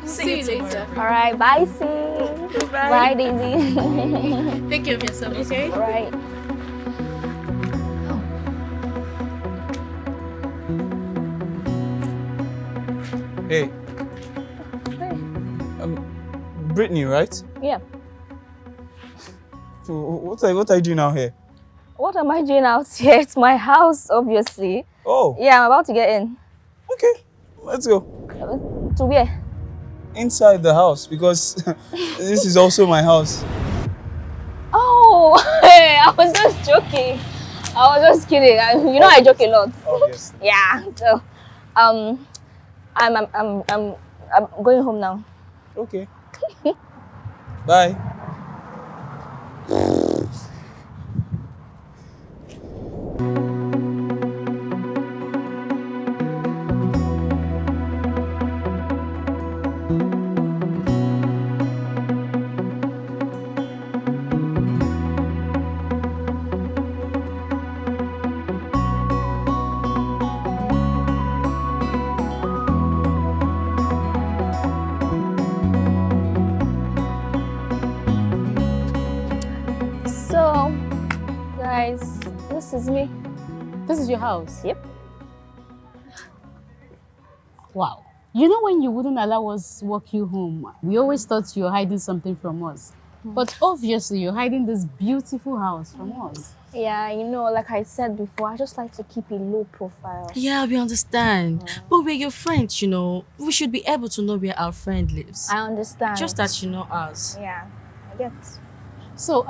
See you later. All right, bye, C. Bye. Bye, Daisy. Take care of yourself, okay? All right. Hey. Hey. Brittany, right? Yeah. So what are you doing out here? What am I doing out here? It's my house, obviously. Oh. Yeah, I'm about to get in. Okay, let's go. To where? Inside the house, because this is also my house. Oh, hey, I was just joking. I was just kidding. You know I joke a lot. Obviously. Yeah. So, I'm going home now. Okay. Bye. So, guys, this is me. This is your house? Yep. Wow. You know when you wouldn't allow us walk you home, we always thought you were hiding something from us. But obviously you're hiding this beautiful house from us. Yeah, you know, like I said before, I just like to keep a low profile. Yeah, we understand. But we're your friends, you know. We should be able to know where our friend lives. I understand. Just that you know us. Yeah, I get. So,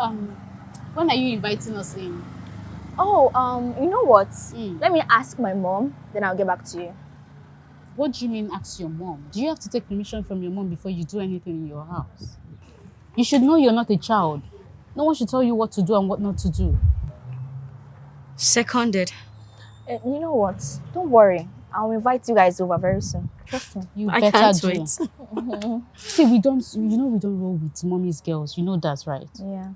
when are you inviting us in? Oh, you know what? Let me ask my mom, then I'll get back to you. What do you mean ask your mom? Do you have to take permission from your mom before you do anything in your house? You should know you're not a child. No one should tell you what to do and what not to do. Seconded. You know what? Don't worry. I'll invite you guys over very soon. Trust me. You I better can't do. wait. See, we don't roll with mommy's girls. You know that's right. Yeah.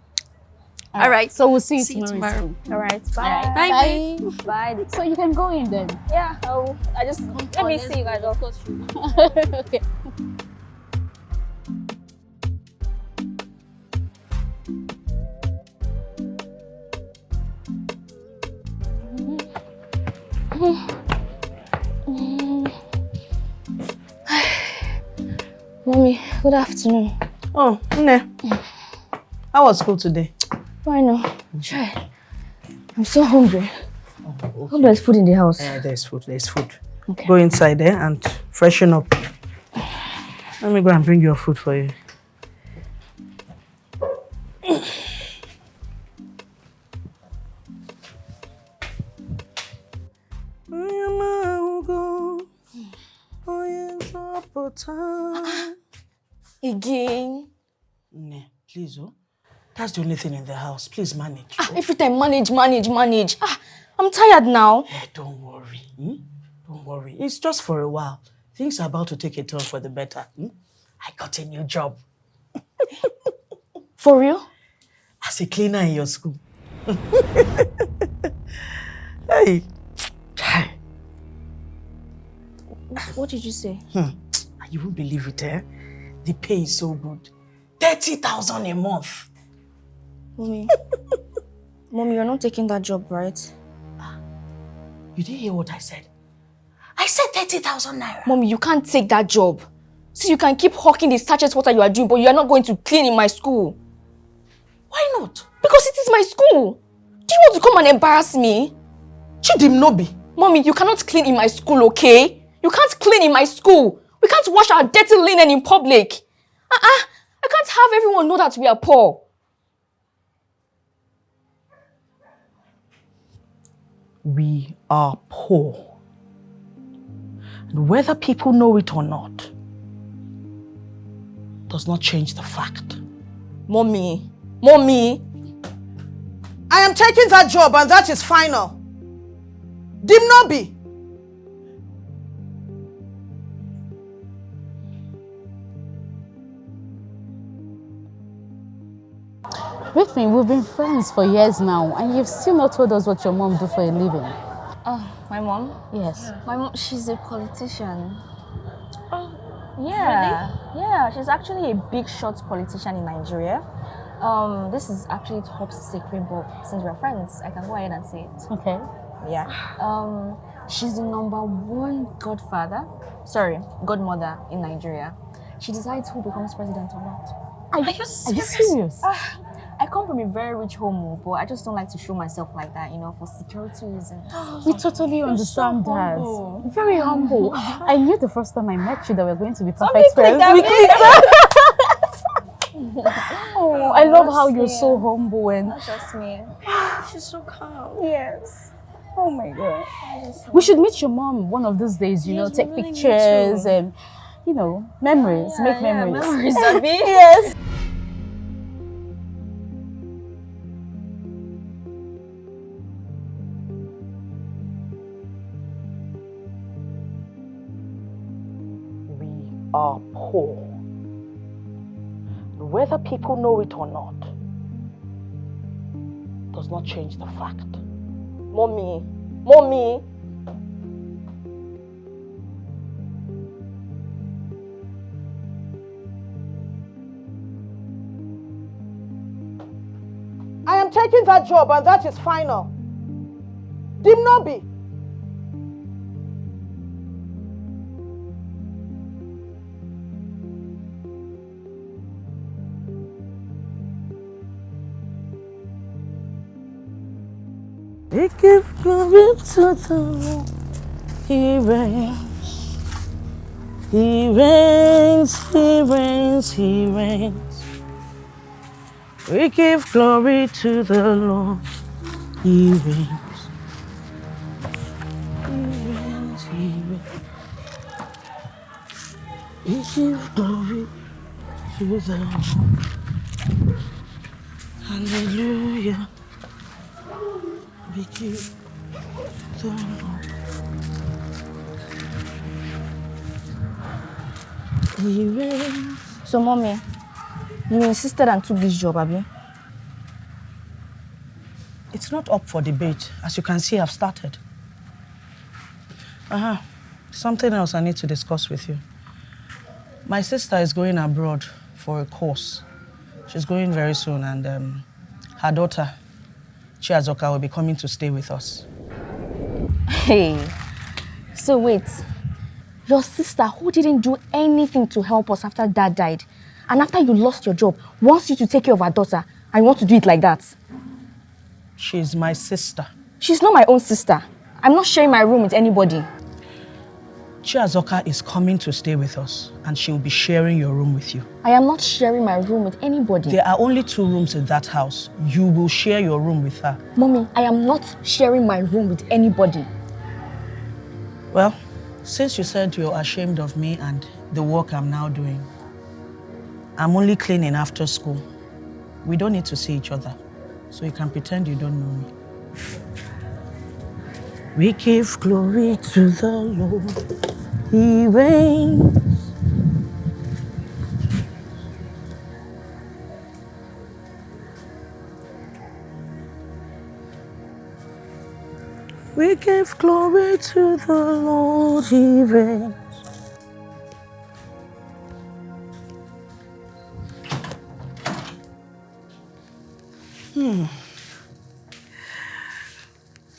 All right. So we'll see you See you tomorrow. tomorrow. All right. Bye. Bye. Bye. So you can go in then. Yeah. Let me see you guys off. Okay. Mommy, good afternoon. Oh, Nne. How was school today? Fine. Try. I'm so hungry. Hope there's food in the house. There's food. Okay. Go inside there and freshen up. Let me go and bring your food for you. Again? Nne, please, oh. That's the only thing in the house. Please manage. Every time manage. I'm tired now. Don't worry. Don't worry. It's just for a while. Things are about to take a turn for the better. I got a new job. For real? As a cleaner in your school. Hey. What did you say? You won't believe it, eh? The pay is so good. 30,000 a month. Mommy, you're not taking that job, right? You didn't hear what I said? I said 30,000 naira. Mommy, you can't take that job. So you can keep hawking the sachets water you are doing, but you are not going to clean in my school. Why not? Because it is my school. Do you want to come and embarrass me? Chidimnobi. Mommy, you cannot clean in my school, okay? You can't clean in my school. We can't wash our dirty linen in public. I can't have everyone know that we are poor. We are poor. And whether people know it or not, does not change the fact. Mommy. I am taking that job and that is final. Dimnobi. Brittany, we've been friends for years now, and you've still not told us what your mom do for a living. Oh, my mom? Yes. My mom, she's a politician. Yeah, she's actually a big shot politician in Nigeria. This is actually top secret, but since we're friends, I can go ahead and say it. Okay. Yeah. She's the godmother in Nigeria. She decides who becomes president or not. Are you serious? I come from a very rich home, but I just don't like to show myself like that, for security reasons. We totally understand that. Very humble. I knew the first time I met you that we were going to be perfect friends. Oh, I love how you're so humble and That's just me. She's so calm. yes. Oh my god. We should meet your mom one of these days, Yes, we take really need pictures to. and memories, make memories. Memories, Abby. Yes. We are poor. Whether people know it or not does not change the fact. Mommy. I am taking that job and that is final. Dimnobi. We give glory to the Lord. He reigns. He reigns. He reigns. He reigns. We give glory to the Lord. He reigns. He reigns. He reigns. We give glory to the Lord. Hallelujah. We give the Lord. He reigns. So, mommy, you insisted and took this job, Abby? It's not up for debate. As you can see, I've started. Something else I need to discuss with you. My sister is going abroad for a course. She's going very soon, and her daughter, Chiazoka, will be coming to stay with us. Hey. So, wait. Your sister, who didn't do anything to help us after Dad died, and after you lost your job, wants you to take care of her daughter, and you want to do it like that? She's my sister. She's not my own sister. I'm not sharing my room with anybody. Chiazoka is coming to stay with us, and she'll be sharing your room with you. I am not sharing my room with anybody. There are only 2 rooms in that house. You will share your room with her. Mommy, I am not sharing my room with anybody. Well, since you said you're ashamed of me and the work I'm now doing, I'm only cleaning after school. We don't need to see each other, so you can pretend you don't know me. We give glory to the Lord. He reigns. We give glory to the Lord. He reigns.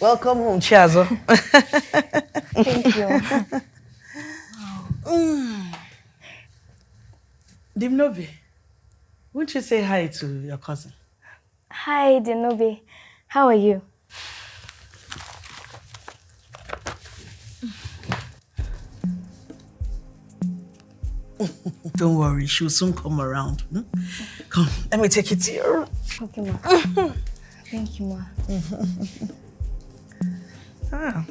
Welcome home, Chiazo. Thank you. Dimnobi, won't you say hi to your cousin? Hi, Denobe. How are you? Don't worry, she'll soon come around. Come, let me take you to your room. Okay, ma. Thank you, ma. Ah.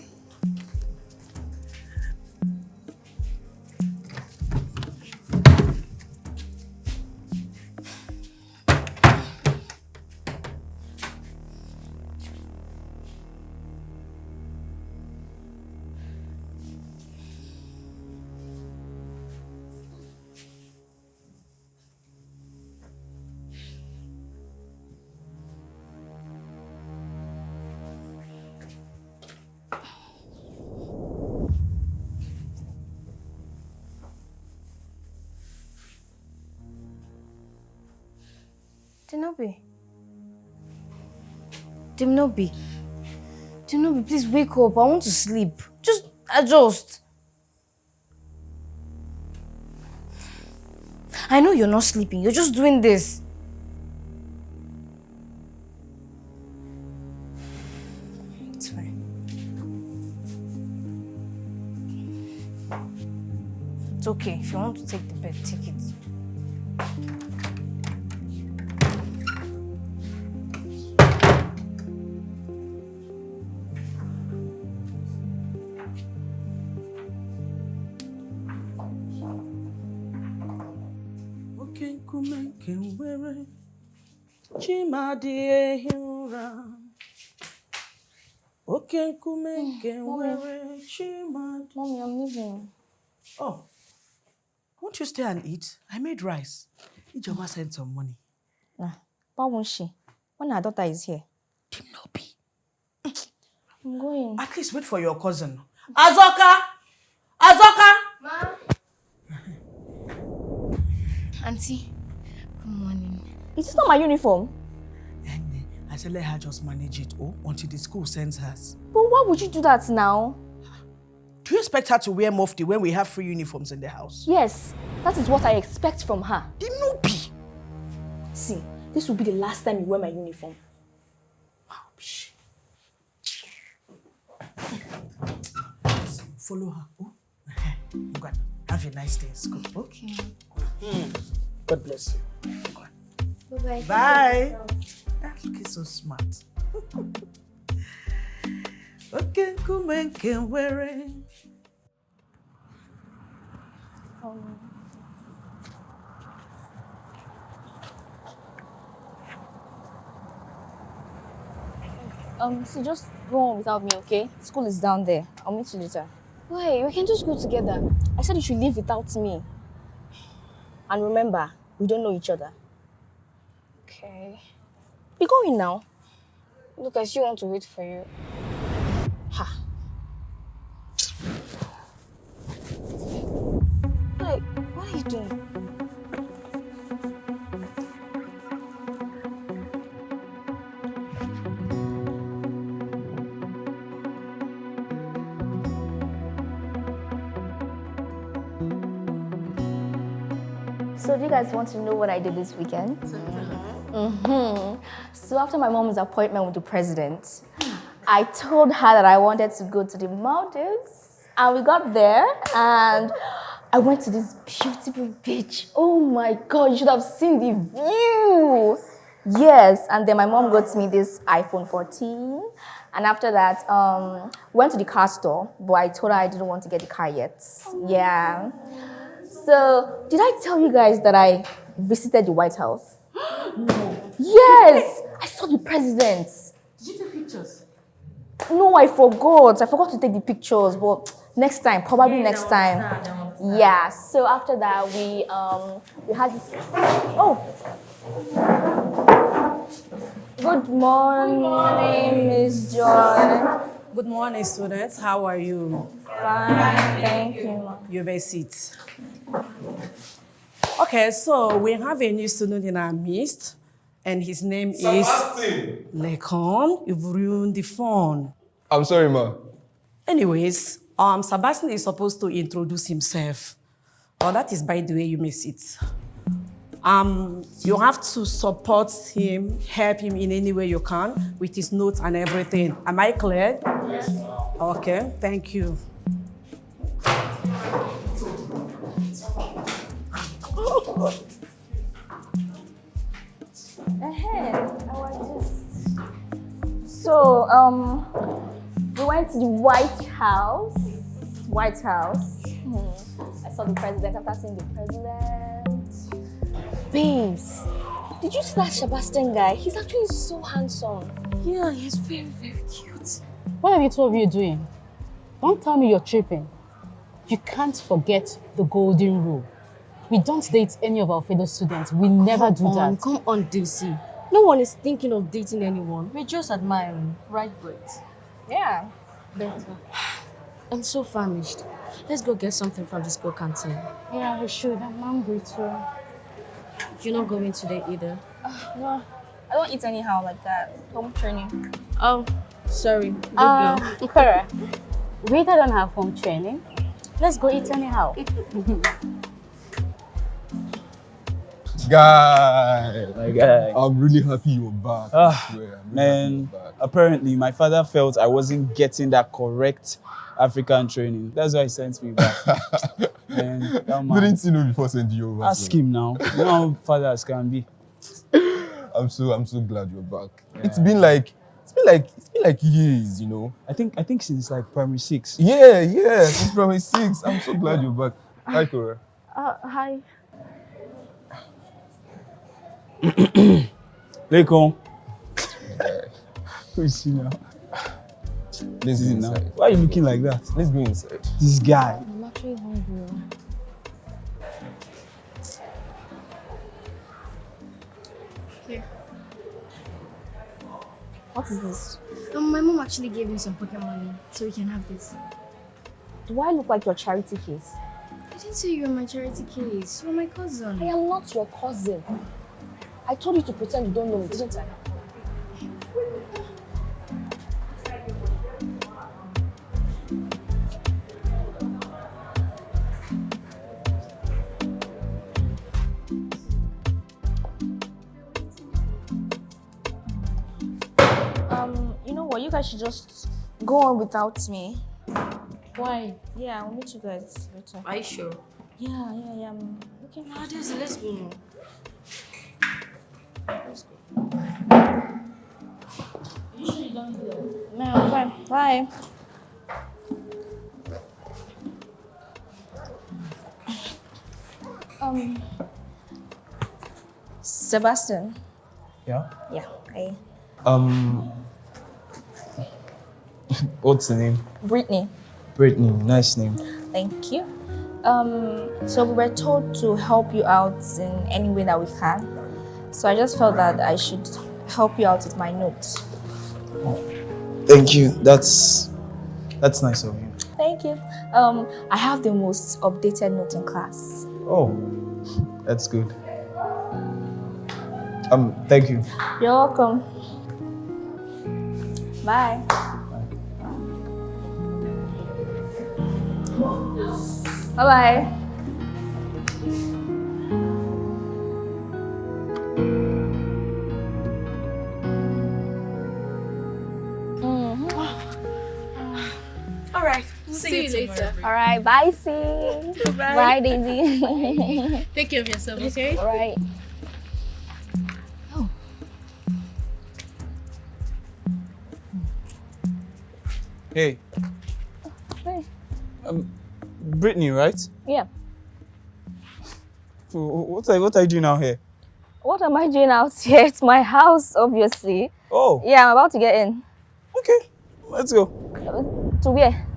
Timnobi. Timnobi. Timnobi, please wake up. I want to sleep. Just adjust. I know you're not sleeping. You're just doing this. It's fine. It's okay. If you want to take the bed, take it. Mommy, I'm leaving. Oh, won't you stay and eat? I made rice. Ijoma sent some money. Nah, why won't she? When her daughter is here. Timnobi. I'm going. At least wait for your cousin. Azoka! Azoka! Ma! Auntie, good morning. Is this not my uniform? And I said let her just manage it until the school sends hers. But why would you do that now? Do you expect her to wear mufti when we have free uniforms in the house? Yes, that is what I expect from her. Timnobi! See, this will be the last time you wear my uniform. Follow her. Oh, go on. Have a nice day in school. Okay. God bless you. Go on. Bye-bye. Bye. Look, so smart. Okay, come and can wear it. So just go on without me, okay? School is down there. I'll meet you later. Wait, we can just go together. I said you should leave without me. And remember, we don't know each other. Okay. Be going now. Look, I still want to wait for you. Ha. Like, what are you doing? So do you guys want to know what I did this weekend? So after my mom's appointment with the president, I told her that I wanted to go to the Maldives. And we got there and I went to this beautiful beach. Oh my God, you should have seen the view. Yes, and then my mom got me this iPhone 14. And after that, went to the car store, but I told her I didn't want to get the car yet. Yeah. So, did I tell you guys that I visited the White House? No. Yes! I saw the president. Did you take pictures? No, I forgot. I forgot to take the pictures, but next time, probably next time. Yeah, so after that, we had this... Oh! Good morning, Miss Joy. Good morning, students. How are you? Fine, thank you, Mom. You may sit. Okay, so we have a new student in our midst, and his name is Lekon. You've ruined the phone. I'm sorry, ma. Anyways, Sebastian is supposed to introduce himself. Oh, that is by the way you may sit. You have to support him, help him in any way you can with his notes and everything. Am I clear? Yes. Okay, thank you. So, we went to the White House. White House. I saw the president after seeing the president. Babes, did you see that Sebastian guy? He's actually so handsome. Yeah, he's very, very cute. What are the two of you doing? Don't tell me you're tripping. You can't forget the golden rule. We don't date any of our fellow students. We never do that. Come on, DC. No one is thinking of dating anyone. We're just admiring, right, Brett? Yeah. I'm so famished. Let's go get something from the school canteen. Yeah, we should. I'm hungry too. You're not going today either. No, I don't eat anyhow like that. Home training. Oh, sorry. Good girl. Cora, we don't have home training. Let's go eat anyhow. Guy, My guy. I'm really happy you're back. I swear, I'm really happy Man, you're back. apparently my father felt I wasn't getting that correct African training. That's why he sent me back. Man, that man. Didn't you know before sending you over? Ask him now. You know how fathers can be. I'm so glad you're back. Yeah. It's been like years, you know. I think since like primary 6. Yeah, since primary 6. I'm so glad you're back. Hi, Cora. Hi. Lekon. Who is she now? Let's Is go it now? inside. Why are you looking like that? Let's go inside. This guy. I'm actually hungry. Here. What is this? My mom actually gave me some pocket money, so we can have this. Do I look like your charity case? I didn't say you were my charity case. You're my cousin. I am not your cousin. I told you to pretend you don't know me, didn't I? You know what? You guys should just go on without me. Why? Yeah, I'll meet you guys later. Are you sure? Yeah. I'm looking Ah, let's go now. No, I'm fine. Bye. Sebastian. Yeah. Yeah. What's the name? Brittany. Brittany. Nice name. Thank you. So we were told to help you out in any way that we can. So I just felt that I should help you out with my notes. Thank you. That's nice of you. Thank you. I have the most updated note in class. Oh, that's good. Thank you. You're welcome. Bye. Bye-bye. All right. See you later. All right. Bye, C. Bye, Daisy. Take care of yourself, okay? All right. Hey. Hey. Brittany, right? Yeah. So, what are you doing out here? What am I doing out here? It's my house, obviously. Oh, Yeah, I'm about to get in. okay. Let's go. To where?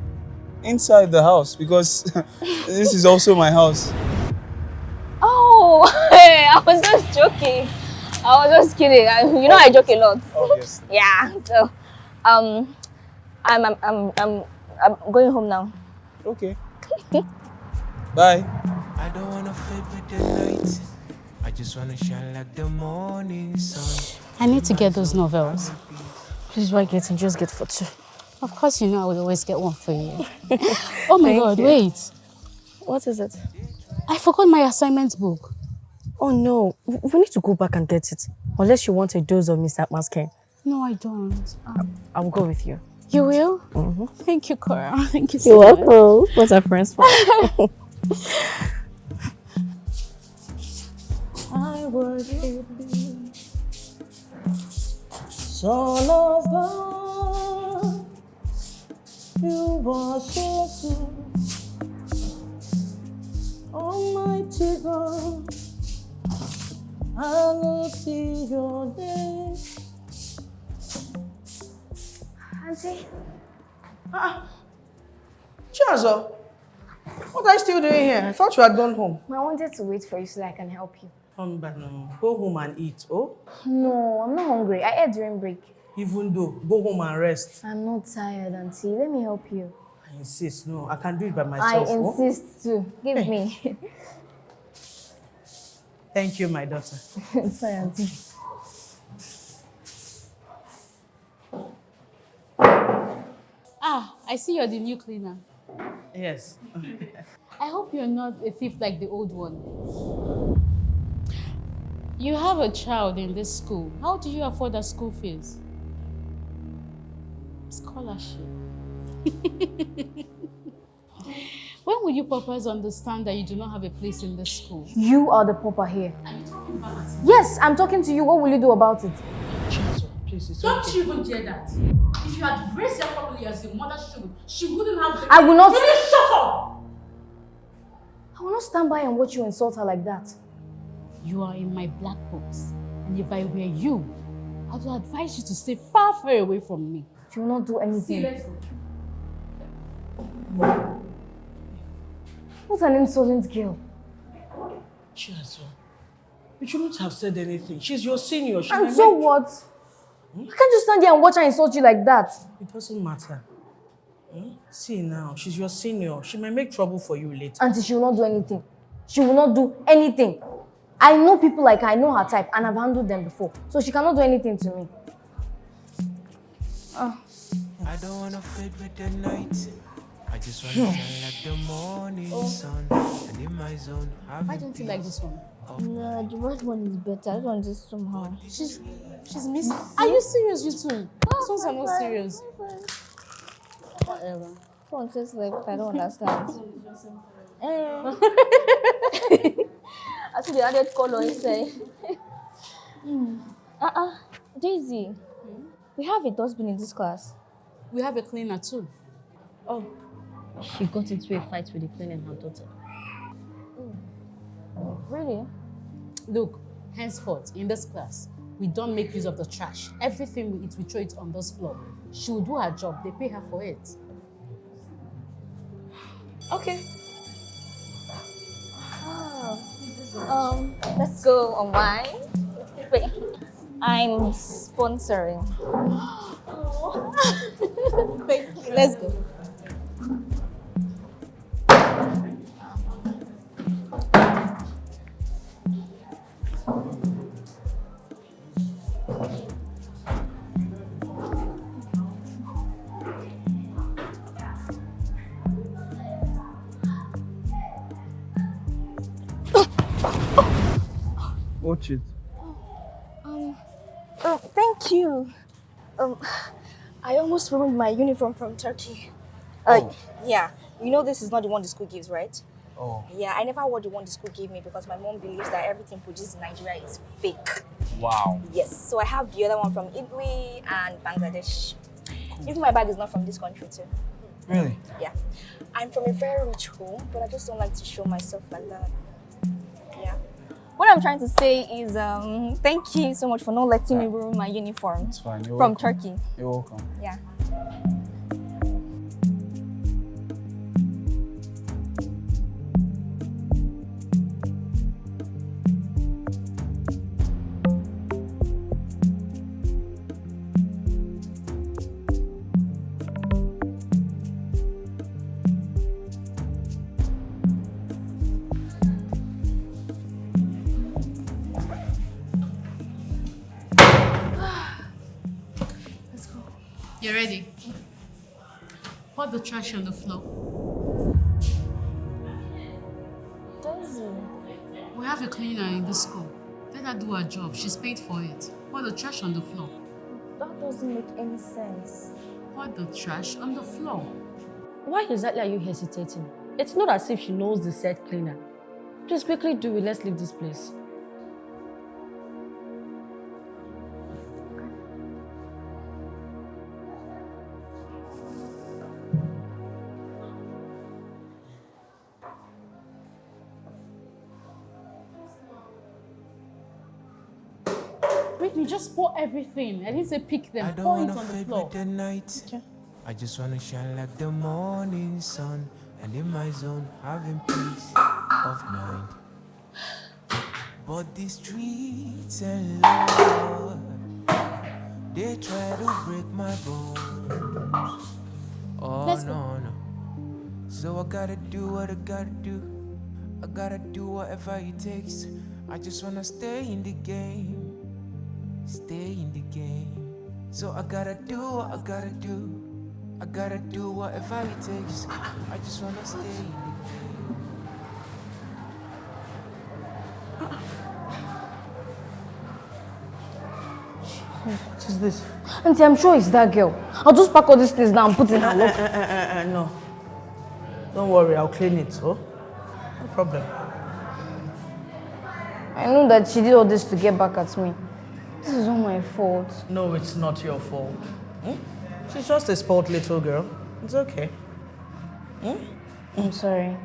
Inside the house because this is also my house. Oh, I was just joking. I was just kidding. You know I joke a lot. Obviously. Yeah. So, I'm going home now. Okay. Bye. I don't wanna fade with the night. I just wanna shine like the morning sun. I need to get those novels. Please, why getting? Just get for 2. Of course, you know I will always get one for you. Oh my God, wait. What is it? I forgot my assignment book. Oh no, we need to go back and get it. Unless you want a dose of Mr. Masking. No, I don't. I will go with you. You will? Mm-hmm. Thank you, Cora. Thank you so You're much. welcome. What's our friends for? I worship you, Son of God. You are so good, Almighty God. I will see your name. Auntie? Chazo, what are you still doing here? I thought you had gone home. I wanted to wait for you so that I can help you. But no, go home and eat, oh? No, I'm not hungry. I ate during break. Even though, go home and rest. I'm not tired, Auntie. Let me help you. I insist, no, I can do it by I myself. oh? insist too. Give me. Thank you, my daughter. Sorry, Auntie. I see you're the new cleaner. Yes. I hope you're not a thief like the old one. You have a child in this school. How do you afford her school fees? Scholarship. When will you papas understand that you do not have a place in this school? You are the pauper here. Yes, I'm talking to you. What will you do about it? Chiazo, please, it's Don't okay. you even dare that. If you had raised her properly as your mother should, she wouldn't have the... I will not... Really, shut up! I will not stand by and watch you insult her like that. You are in my black books. And if I were you, I would advise you to stay far, far away from me. You will not do anything. See, let's go. What an insolent girl. Chiazo, you shouldn't have said anything. She's your senior. She And might so make- what? I can't just stand there and watch her insult you like that. It doesn't matter. See now, she's your senior. She might make trouble for you later. Auntie, she will not do anything. She will not do anything. I know people like her, I know her type, and I've handled them before. So she cannot do anything to me. I don't wanna fade with the night. I just wanna shine like the morning sun. And in my zone, Why don't you like this one? No, the first one is better. This one just somehow. She's missing. Are you serious, you two? These ones are not serious. Whatever. This one tastes like I don't understand. Actually, they added color inside. Daisy, we have a dustbin in this class. We have a cleaner too. Oh. She got into a fight with the cleaner and her daughter. Really? Look, henceforth, in this class, we don't make use of the trash. Everything we eat, we throw it on this floor. She will do her job. They pay her for it. Okay. Let's go on wine. Wait, I'm sponsoring. Thank you. Let's go. Watch it. Oh, thank you. I almost ruined my uniform from Turkey. Yeah, you know this is not the one the school gives, right? Oh. Yeah, I never wore the one the school gave me because my mom believes that everything produced in Nigeria is fake. Wow. Yes, so I have the other one from Italy and Bangladesh. Even my bag is not from this country too. Really? Yeah, I'm from a very rich home, but I just don't like to show myself like that. Yeah. What I'm trying to say is, thank you so much for not letting me ruin my uniform. It's fine. You're From welcome. Turkey. You're welcome. Yeah. You ready? Put the trash on the floor. Daisy. We have a cleaner in the school. Let her do her job. She's paid for it. Put the trash on the floor. That doesn't make any sense. Put the trash on the floor. Why exactly are you hesitating? It's not as if she knows the set cleaner. Please quickly do it. Let's leave this place. Brittany, just pour everything. I didn't say pick them. I don't Pour it wanna on the fade floor. with the night. I just wanna shine like the morning sun. And in my zone, having peace of mind. But the streets and Lord, they try to break my bones. Oh Let's go. no. So I gotta do what I gotta do. I gotta do whatever it takes. I just wanna stay in the game. Stay in the game. So I gotta do what I gotta do. I gotta do whatever it takes. I just wanna stay in the What is this? Auntie, I'm sure it's that girl. I'll just pack all these things now and put in her locker. No. Don't worry, I'll clean it, oh? No problem. I know that she did all this to get back at me. This is all my fault. No, it's not your fault. She's just a spoiled little girl. It's okay. I'm sorry.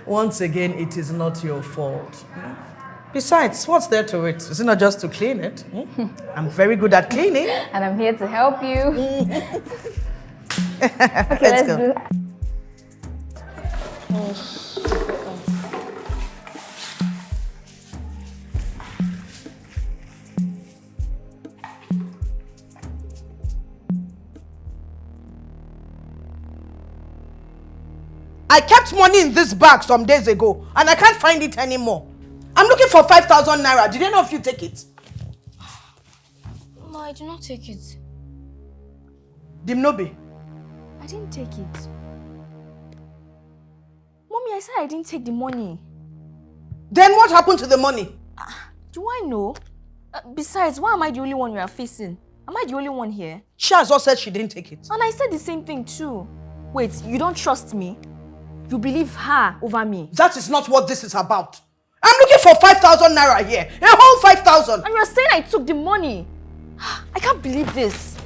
Once again, it is not your fault. Besides, what's there to it? Is it not just to clean it? I'm very good at cleaning. And I'm here to help you. Okay, Let's go. do. I kept money in this bag some days ago, and I can't find it anymore. I'm looking for 5,000 naira. Did any of you take it? No, I did not take it. Dimnobi. I didn't take it. Mommy, I said I didn't take the money. Then what happened to the money? Do I know? Besides, why am I the only one you are facing? Am I the only one here? She has also said she didn't take it. And I said the same thing too. Wait, you don't trust me? You believe her over me? That is not what this is about. I'm looking for 5,000 naira here. A whole 5,000. And you're saying I took the money? I can't believe this.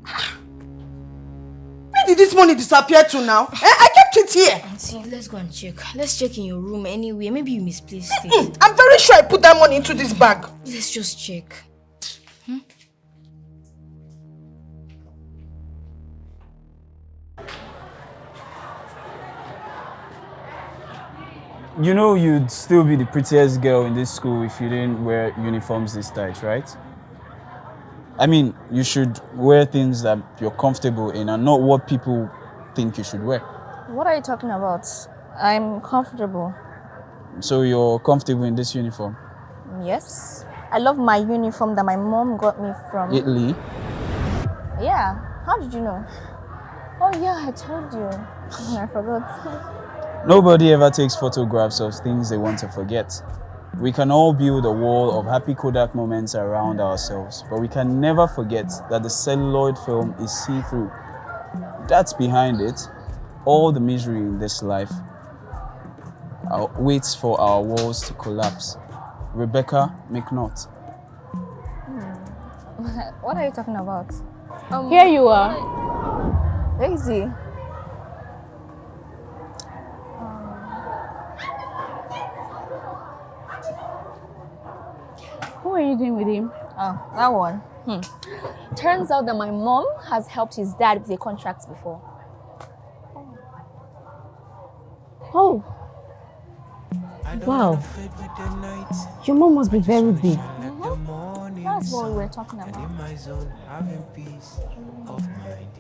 Where did this money disappear to now? I kept it here. Auntie, let's go and check. Let's check in your room anyway. Maybe you misplaced it. I'm very sure I put that money into this bag. Let's just check. You know you'd still be the prettiest girl in this school if you didn't wear uniforms this tight, right? I mean, you should wear things that you're comfortable in and not what people think you should wear. What are you talking about? I'm comfortable. So you're comfortable in this uniform? Yes. I love my uniform that my mom got me from Italy? Yeah. How did you know? Oh yeah, I told you. I forgot. Nobody ever takes photographs of things they want to forget. We can all build a wall of happy Kodak moments around ourselves, but we can never forget that the celluloid film is see-through. That's behind it. All the misery in this life waits for our walls to collapse. Rebecca McNaught. What are you talking about? Here you are. Daisy. Who are you doing with him? Oh, that one. Turns out that my mom has helped his dad with a contract before. Oh, wow. Your mom must be very big. That's what we were talking about. In my zone, having peace of mind.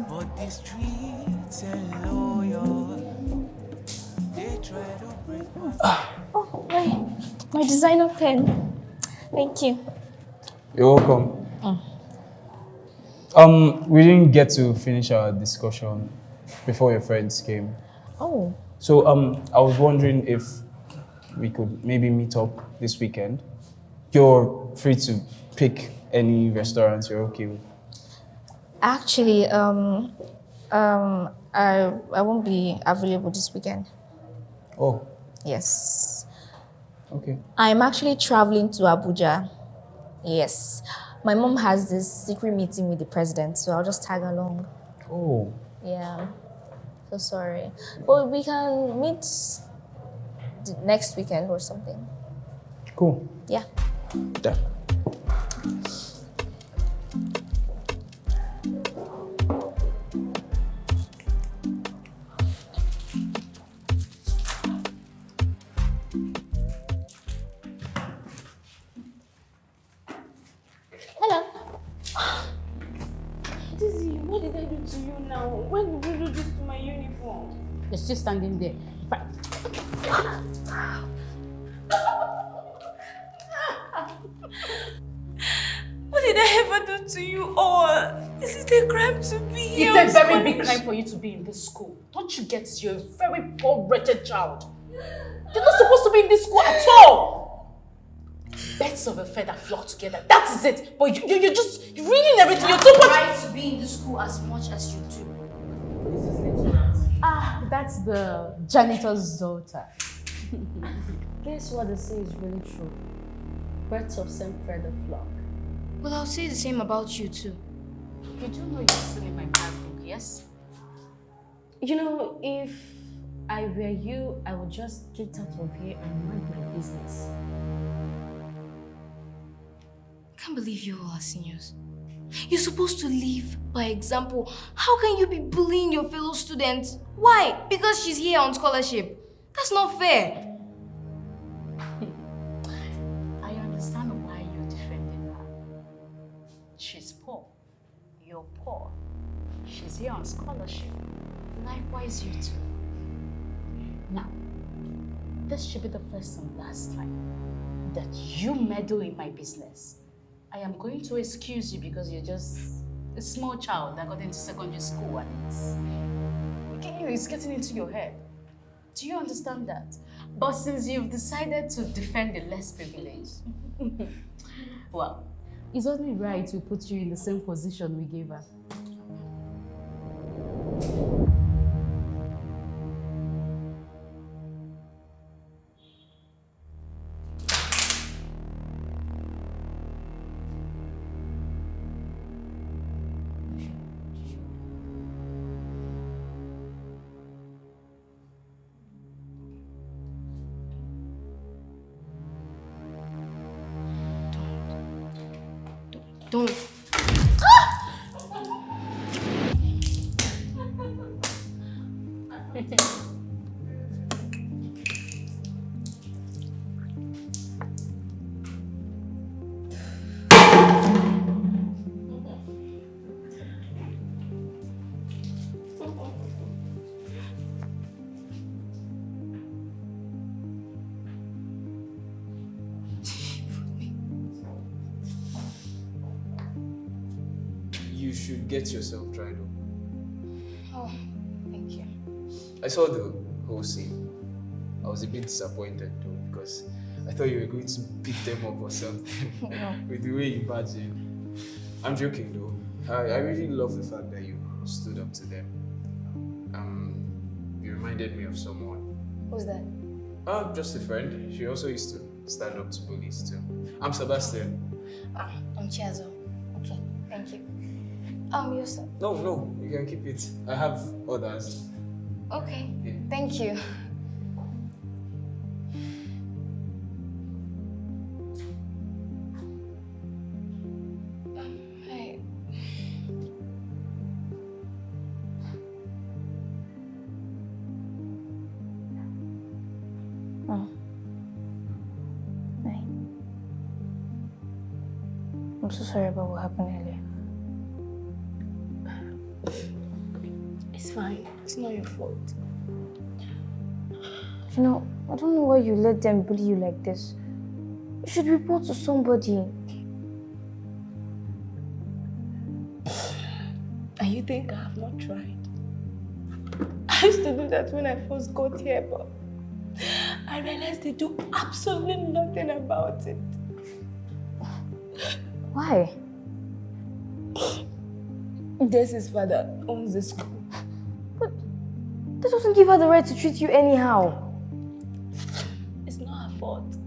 But the streets and loyal, they try to break my Oh, my designer pen. Thank you. You're welcome. We didn't get to finish our discussion before your friends came. Oh. So I was wondering if we could maybe meet up this weekend. You're free to pick any restaurants you're okay with. Actually, I won't be available this weekend. Oh, Yes. okay. I'm actually traveling to Abuja. Yes. My mom has this secret meeting with the president, so I'll just tag along. Oh, Yeah. So sorry. But we can meet next weekend or something. cool. Yeah. Yeah. Hello. Dizzy, what did I do to you now? When did you do this to my uniform? You're still standing there. What did I ever do to you all? Is it a crime to be here? It's a very big crime for you to be in this school. Don't you get it? You're a very poor, wretched child. You're not supposed to be in this school at all. Birds of a feather flock together. That is it. But you're just reading everything. You're too much. Try to be in the school as much as you do. Ah, that's the janitor's daughter. Guess what they say is really true. Birds of same feather flock. Well, I'll say the same about you too. You do know you're still in my bad book, yes? You know, if I were you, I would just get out of here and mind my business. Can't believe you all are seniors. You're supposed to lead by example. How can you be bullying your fellow students? Why? Because she's here on scholarship. That's not fair. I understand why you're defending her. She's poor. You're poor. She's here on scholarship. Likewise, you too. Now, this should be the first and last time that you meddle in my business. I am going to excuse you because you're just a small child that got into secondary school and it's getting into your head. Do you understand that? But since you've decided to defend the less privileged, well, it's only right we put you in the same position we gave her. Don't. You should get yourself dried up. Oh, thank you. I saw the whole scene. I was a bit disappointed though because I thought you were going to beat them up or something with the way you badged in. I'm joking though. I really love the fact that you stood up to them. You reminded me of someone. Who's that? Just a friend. She also used to stand up to police too. I'm Sebastian. I'm Chiazo. Okay, thank you. You sir. No, you can keep it. I have others. Okay, Yeah. thank you. Hey. Oh. Hey. I'm so sorry about what happened earlier. It's fine. It's not your fault. You know, I don't know why you let them bully you like this. You should report to somebody. And you think I have not tried? I used to do that when I first got here, but I realized they do absolutely nothing about it. Why? Desi's father owns the school. But that doesn't give her the right to treat you anyhow. It's not her fault.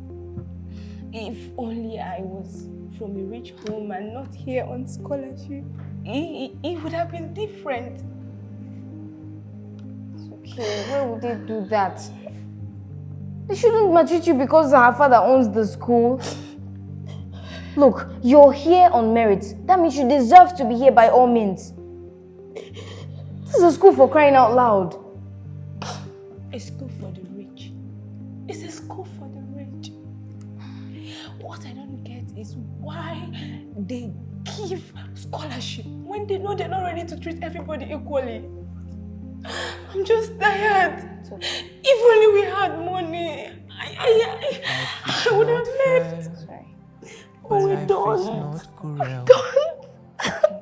If only I was from a rich home and not here on scholarship, it would have been different. It's okay, why would they do that? They shouldn't maltreat you because her father owns the school. Look, you're here on merit. That means you deserve to be here by all means. This is a school for crying out loud. A school for the rich. It's a school for the rich. What I don't get is why they give scholarship when they know they're not ready to treat everybody equally. I'm just tired. Okay. If only we had money, I would have left. Sorry. But we life is don't. not cruel.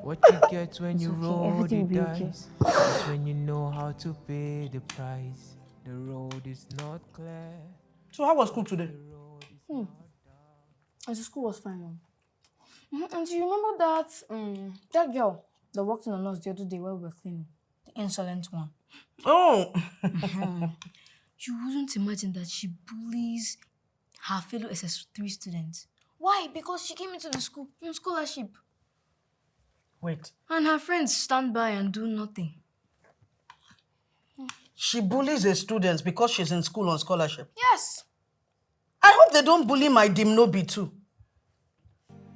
What you get when you okay. roll the Everything will be okay. dice is when you know how to pay the price. The road is not clear. So how was school today? The road is not dark. And the school was fine. And do you remember that girl that walked in on us the other day while we were cleaning? The insolent one. Oh, You wouldn't imagine that she bullies her fellow SS3 students. Why? Because she came into the school on scholarship. wait. And her friends stand by and do nothing. She bullies the students because she's in school on scholarship. Yes. I hope they don't bully my Dimnobi too.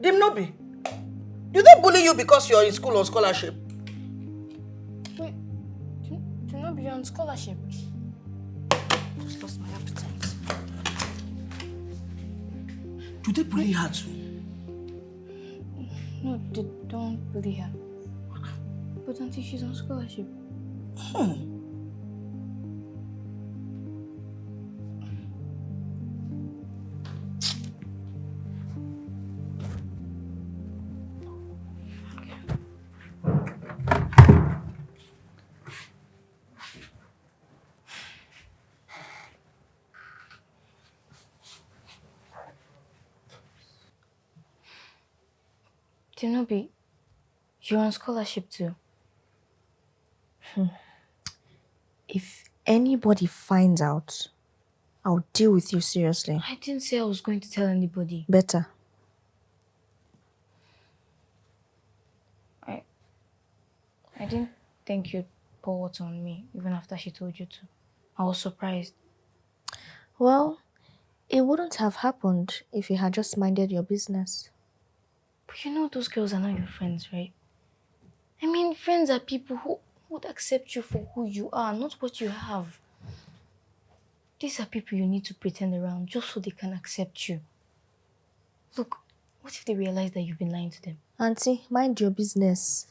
Dimnobi, do they bully you because you're in school on scholarship? Wait, do not be on scholarship? Just lost my appetite. Do they bully her too? No, they don't bully her. But auntie, she's on scholarship. Tinobi, you're on scholarship too. If anybody finds out, I'll deal with you seriously. I didn't say I was going to tell anybody. Better. I didn't think you'd pour water on me, even after she told you to. I was surprised. Well, it wouldn't have happened if you had just minded your business. But you know those girls are not your friends, right? I mean, friends are people who would accept you for who you are, not what you have. These are people you need to pretend around just so they can accept you. Look, what if they realize that you've been lying to them? Auntie, mind your business.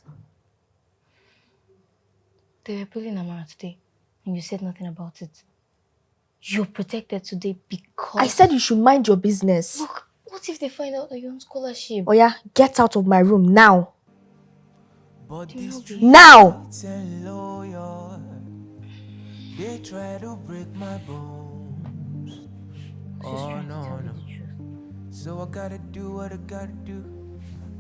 They were bullying Amara today, and you said nothing about it. You're protected today because... I said you should mind your business. Look, what if they find out that you're on scholarship? Oh yeah, get out of my room now. But these Now! streets and loyal, they try to break my bones. Oh no, no. So I gotta do what I gotta do.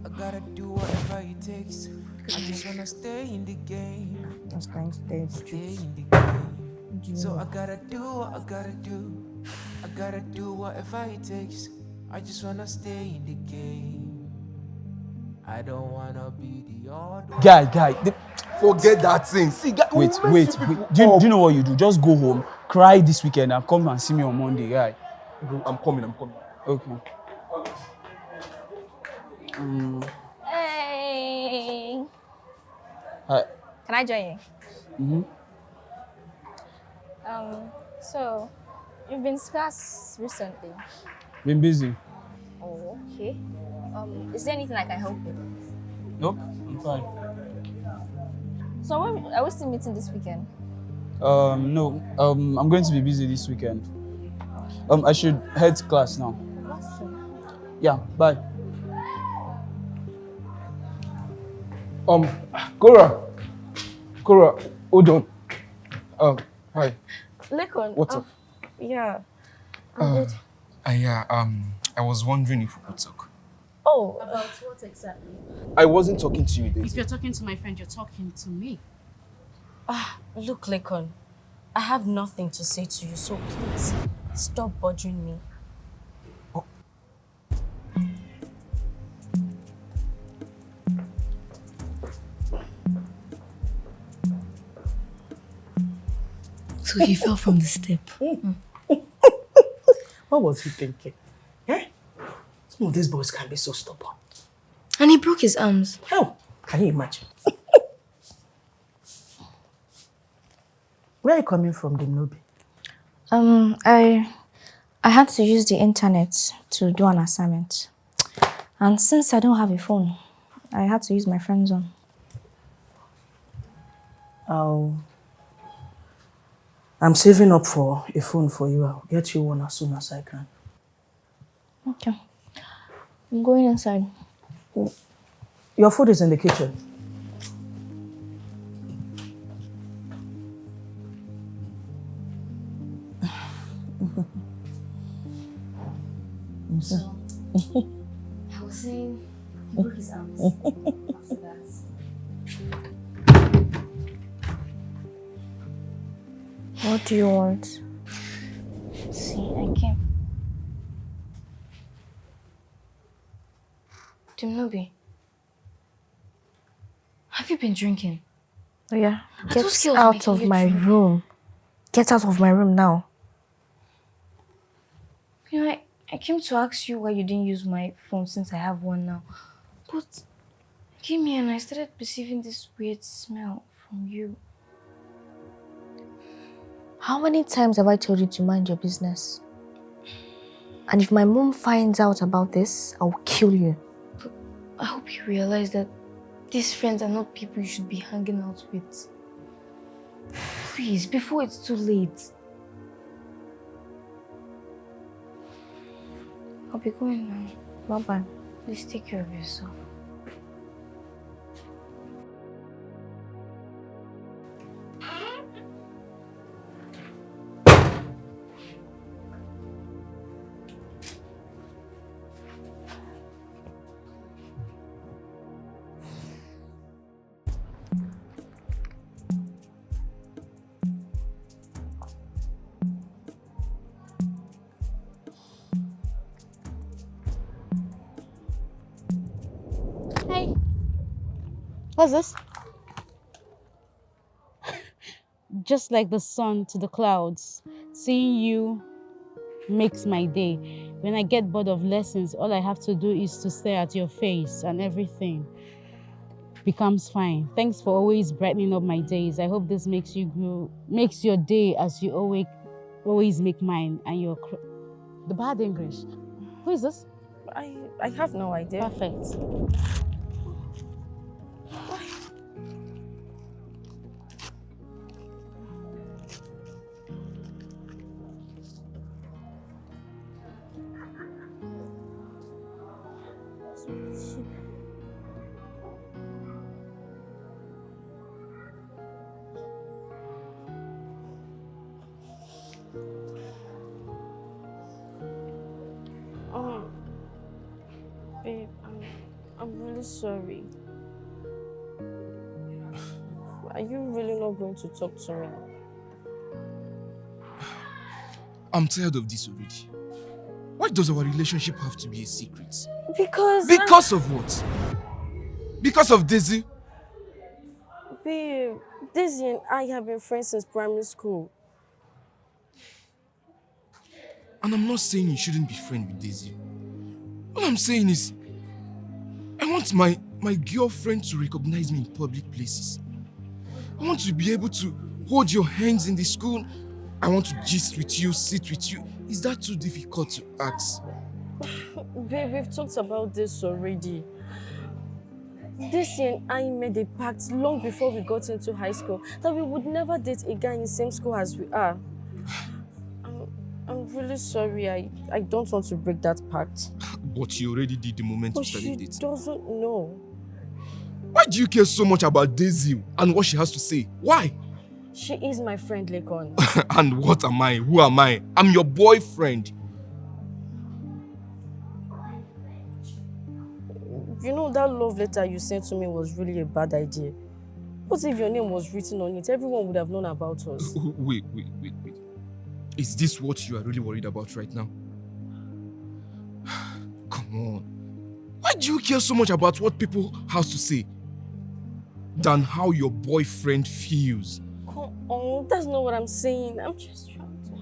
I gotta do whatever it takes. I just wanna stay in the game. Stay in the game. So I gotta do what I gotta do. I gotta do whatever it takes. I just wanna stay in the game. I don't wanna be the odd one. Guy, forget that thing. See, guy, Wait. Do you know what you do? Just go home, cry this weekend, and come and see me on Monday, guy. Bro, I'm coming. Okay. Hey! Hi. Can I join you? Mm-hmm. So, you've been scarce recently. Been busy. Oh, okay. Is there anything I can help with? Nope, I'm fine. So, are we still meeting this weekend? No. I'm going to be busy this weekend. I should head to class now. Yeah, bye. Cora, hold on. Hi. Lekon. What's up? Yeah. I'm good. I was wondering if we could talk. Oh, About what exactly? I wasn't talking to you, Daisy. If you're talking to my friend, you're talking to me. look, Lekon. I have nothing to say to you, so please stop bothering me. So he fell from the step. What was he thinking? Eh? Some of these boys can be so stubborn. And he broke his arms. Hell, can you imagine? Where are you coming from, Dimnobi? I had to use the internet to do an assignment. And since I don't have a phone, I had to use my friend's one. I'm saving up for a phone for you. I'll get you one as soon as I can. Okay. I'm going inside. Your food is in the kitchen. So, I was saying, he broke his arms after that. What do you want? See, I came. Timnobi, have you been drinking? Oh yeah. I Get thought she was out making of you my drink. room. Get out of my room now. You know, I came to ask you why you didn't use my phone since I have one now. But I came here and I started perceiving this weird smell from you. How many times have I told you to mind your business? And if my mom finds out about this, I'll kill you. But I hope you realize that these friends are not people you should be hanging out with. Please, before it's too late. I'll be going now. Bye-bye. Please take care of yourself. Hey. What's this? Just like the sun to the clouds, seeing you makes my day. When I get bored of lessons, all I have to do is to stare at your face and everything becomes fine. Thanks for always brightening up my days. I hope this makes your day as you always make mine. And the bad English. Who is this? I have no idea. Perfect. Babe, I'm really sorry. Are you really not going to talk to me? I'm tired of this already. Why does our relationship have to be a secret? Because of what? Because of Daisy? Babe, Daisy and I have been friends since primary school. And I'm not saying you shouldn't be friends with Daisy. All I'm saying is, I want my girlfriend to recognize me in public places. I want to be able to hold your hands in the school. I want to gist with you, sit with you. Is that too difficult to ask? Babe, we've talked about this already. Daisy and I made a pact long before we got into high school that we would never date a guy in the same school as we are. I'm really sorry. I don't want to break that pact. But you already did the moment But you started she dating. doesn't know. Why do you care so much about Daisy and what she has to say? Why? She is my friend, Lekon. And what am I? Who am I? I'm your boyfriend. You know, that love letter you sent to me was really a bad idea. What if your name was written on it? Everyone would have known about us. Wait. Is this what you are really worried about right now? Come on. Why do you care so much about what people have to say than how your boyfriend feels? Come on, that's not what I'm saying. I'm just trying to...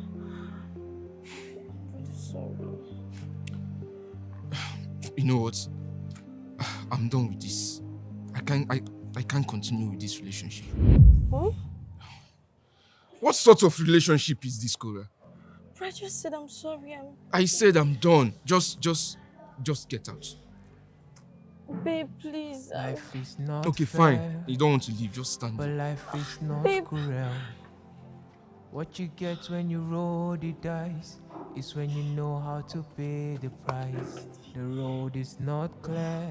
I'm sorry. You know what? I'm done with this. I can't continue with this relationship. Huh? What sort of relationship is this, Cora? I just said I'm sorry. I said I'm done. Just get out. Babe, please. Life is not Okay, fair, fine. You don't want to leave. Just stand. but life is not Babe. cruel. What you get when you roll the dice is when you know how to pay the price. The road is not clear,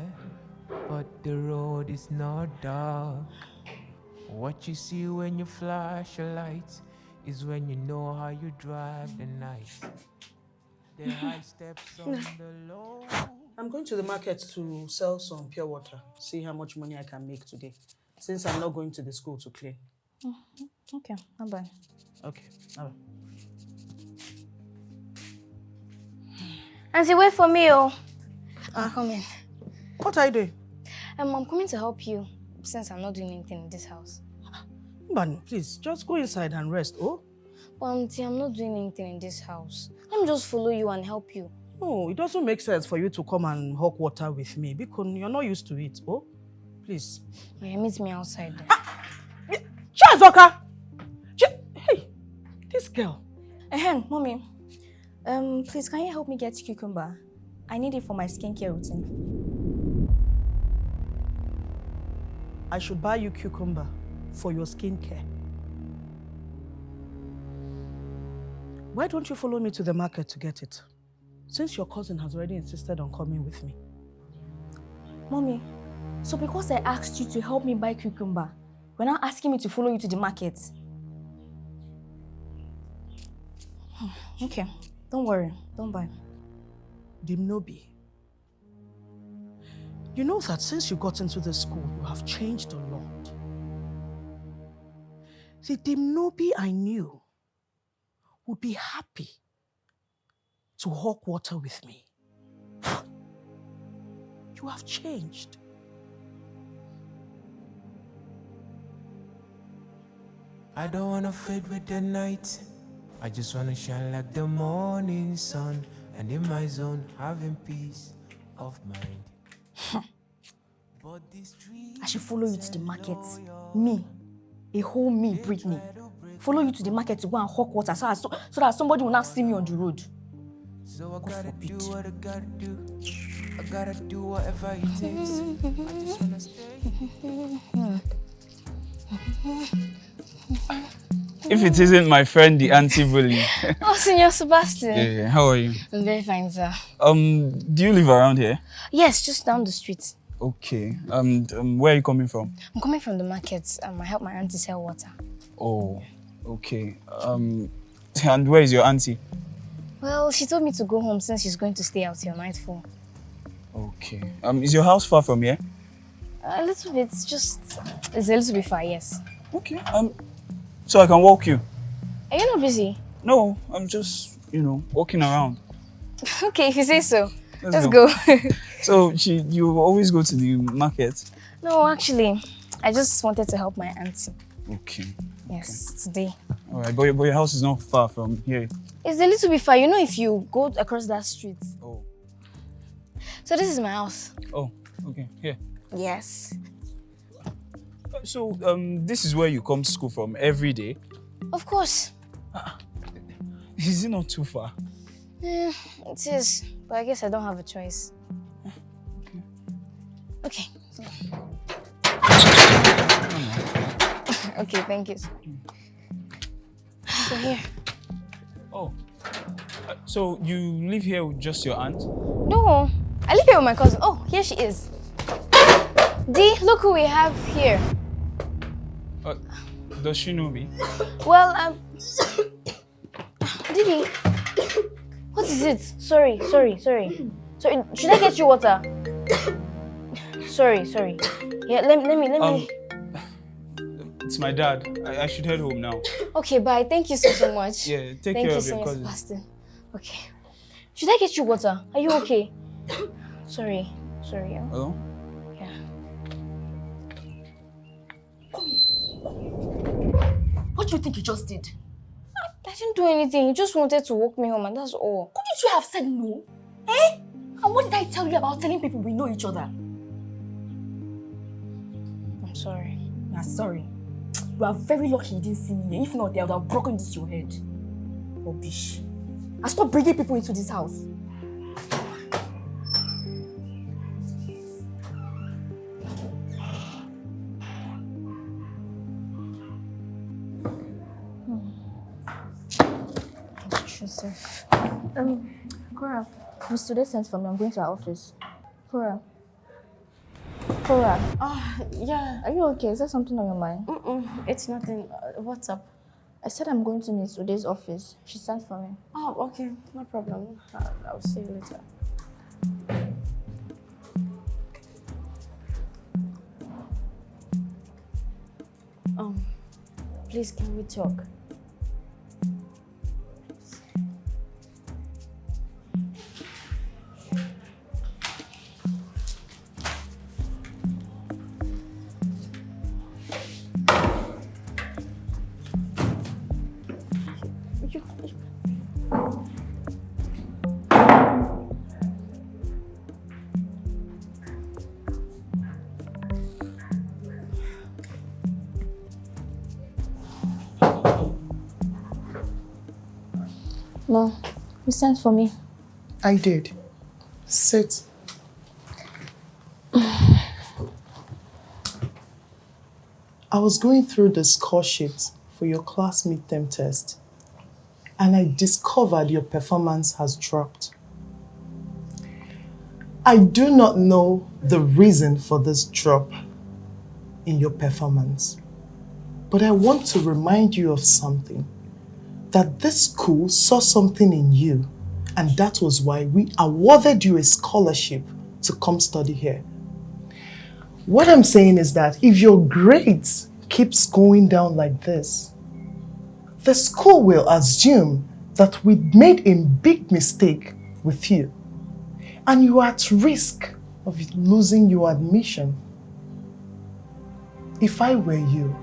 but the road is not dark. What you see when you flash a light is when you know how you drive the night. The high steps on the low. I'm going to the market to sell some pure water. See how much money I can make today. Since I'm not going to the school to clean. Okay, bye-bye. Okay, bye. Auntie, wait for me, oh. I'm coming. What are you doing? I'm coming to help you since I'm not doing anything in this house. Mbani, please, just go inside and rest, oh? But Auntie, I'm not doing anything in this house. Let me just follow you and help you. No, it doesn't make sense for you to come and hawk water with me because you're not used to it, oh? Please. Yeah, meet me outside then. Chazoka! Hey, this girl. Mommy. Please, can you help me get cucumber? I need it for my skincare routine. I should buy you cucumber for your skincare. Why don't you follow me to the market to get it? Since your cousin has already insisted on coming with me. Mommy, so because I asked you to help me buy cucumber, you're now asking me to follow you to the market? Okay, don't worry, don't buy. Dimnobi, you know that since you got into the school, you have changed a lot. The Dimnobi I knew would be happy to hawk water with me. You have changed. I don't wanna fade with the night. I just wanna shine like the morning sun. And in my zone, having peace of mind. I should follow you to the market. Me, a whole me, Brittany. Follow you to the market to go and hawk water so that somebody will not see me on the road. So I gotta do what I gotta do. I gotta do whatever it takes. I just wanna stay. If it isn't my friend, the anti-bully. Oh, Senor Sebastian. Yeah, how are you? I'm very fine, sir. Do you live around here? Yes, just down the street. Okay. Where are you coming from? I'm coming from the market. I help my auntie sell water. Oh, okay. And where is your auntie? Well, she told me to go home since she's going to stay out till nightfall. Okay. Is your house far from here? A little bit, it's a little bit far, yes. Okay. So I can walk you? Are you not busy? No, I'm just, walking around. Okay, if you say so. Let's go. go. So you always go to the market? No, actually, I just wanted to help my auntie. Okay. Yes, today. All right, but your house is not far from here. It's a little bit far, if you go across that street. Oh. So this is my house. Oh, okay. Here. Yes. So, this is where you come to school from every day? Of course. Is it not too far? Yeah, it is. But I guess I don't have a choice. Okay. Okay, thank you. So here. Oh. So you live here with just your aunt? No, I live here with my cousin. Oh, here she is. Dee, look who we have here. Does she know me? Well, Didi, what is it? Sorry. Should I get you water? Sorry. Yeah, let me. It's my dad. I should head home now. Okay, bye. Thank you so much. Yeah, take care of your cousin. Sebastian. Okay. Should I get you water? Are you okay? Sorry. Yeah. Hello? Yeah. What do you think you just did? I didn't do anything. You just wanted to walk me home and that's all. Couldn't you have said no? Eh? And what did I tell you about telling people we know each other? I'm sorry. You are sorry. You are very lucky you didn't see me here. If not, they would have broken this your head. Rubbish. And stop bringing people into this house. Joseph. Cora, Miss Today sent for me. I'm going to her office. Cora. Cora. Yeah. Are you okay? Is there something on your mind? It's nothing. What's up? I said I'm going to Miss Today's office. She sent for me. Oh, okay. No problem. I'll see you later. Please, can we talk? No, you sent for me. I did. Sit. I was going through the score sheet for your class midterm test, and I discovered your performance has dropped. I do not know the reason for this drop in your performance, but I want to remind you of something. That this school saw something in you, and that was why we awarded you a scholarship to come study here. What I'm saying is that if your grades keeps going down like this, the school will assume that we made a big mistake with you, and you are at risk of losing your admission. If I were you,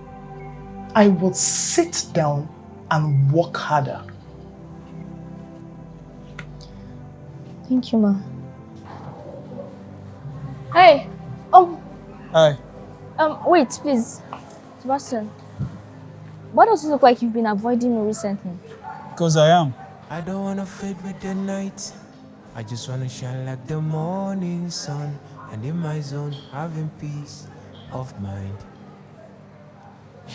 I would sit down and work harder. Thank you, Ma. Hey! Hi. Wait, please. Sebastian, why does it look like you've been avoiding me recently? Because I am. I don't wanna fade with the night. I just wanna shine like the morning sun. And in my zone, having peace of mind.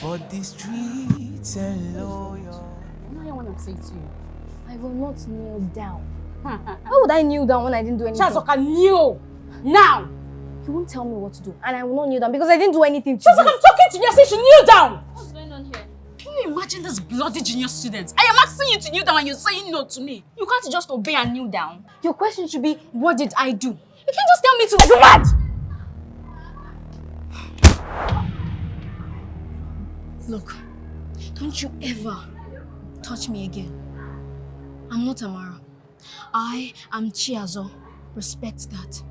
But the streets and loyal. You know what I'm saying to you? I will not kneel down. Why would I kneel down when I didn't do anything? Chazoka, kneel! Now! You won't tell me what to do, and I will not kneel down because I didn't do anything to Chazoka, you. I'm talking to you, I said you should kneel down! What's going on here? Can you imagine this bloody junior student? I am asking you to kneel down and you're saying no to me. You can't just obey and kneel down. Your question should be, what did I do? You can't just tell me to... Are you mad? Look, don't you ever touch me again. I'm not Amara. I am Chiazo. Respect that.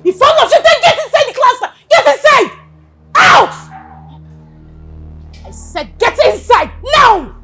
If all of you then get inside the class now! Get inside! Out! I said get inside now!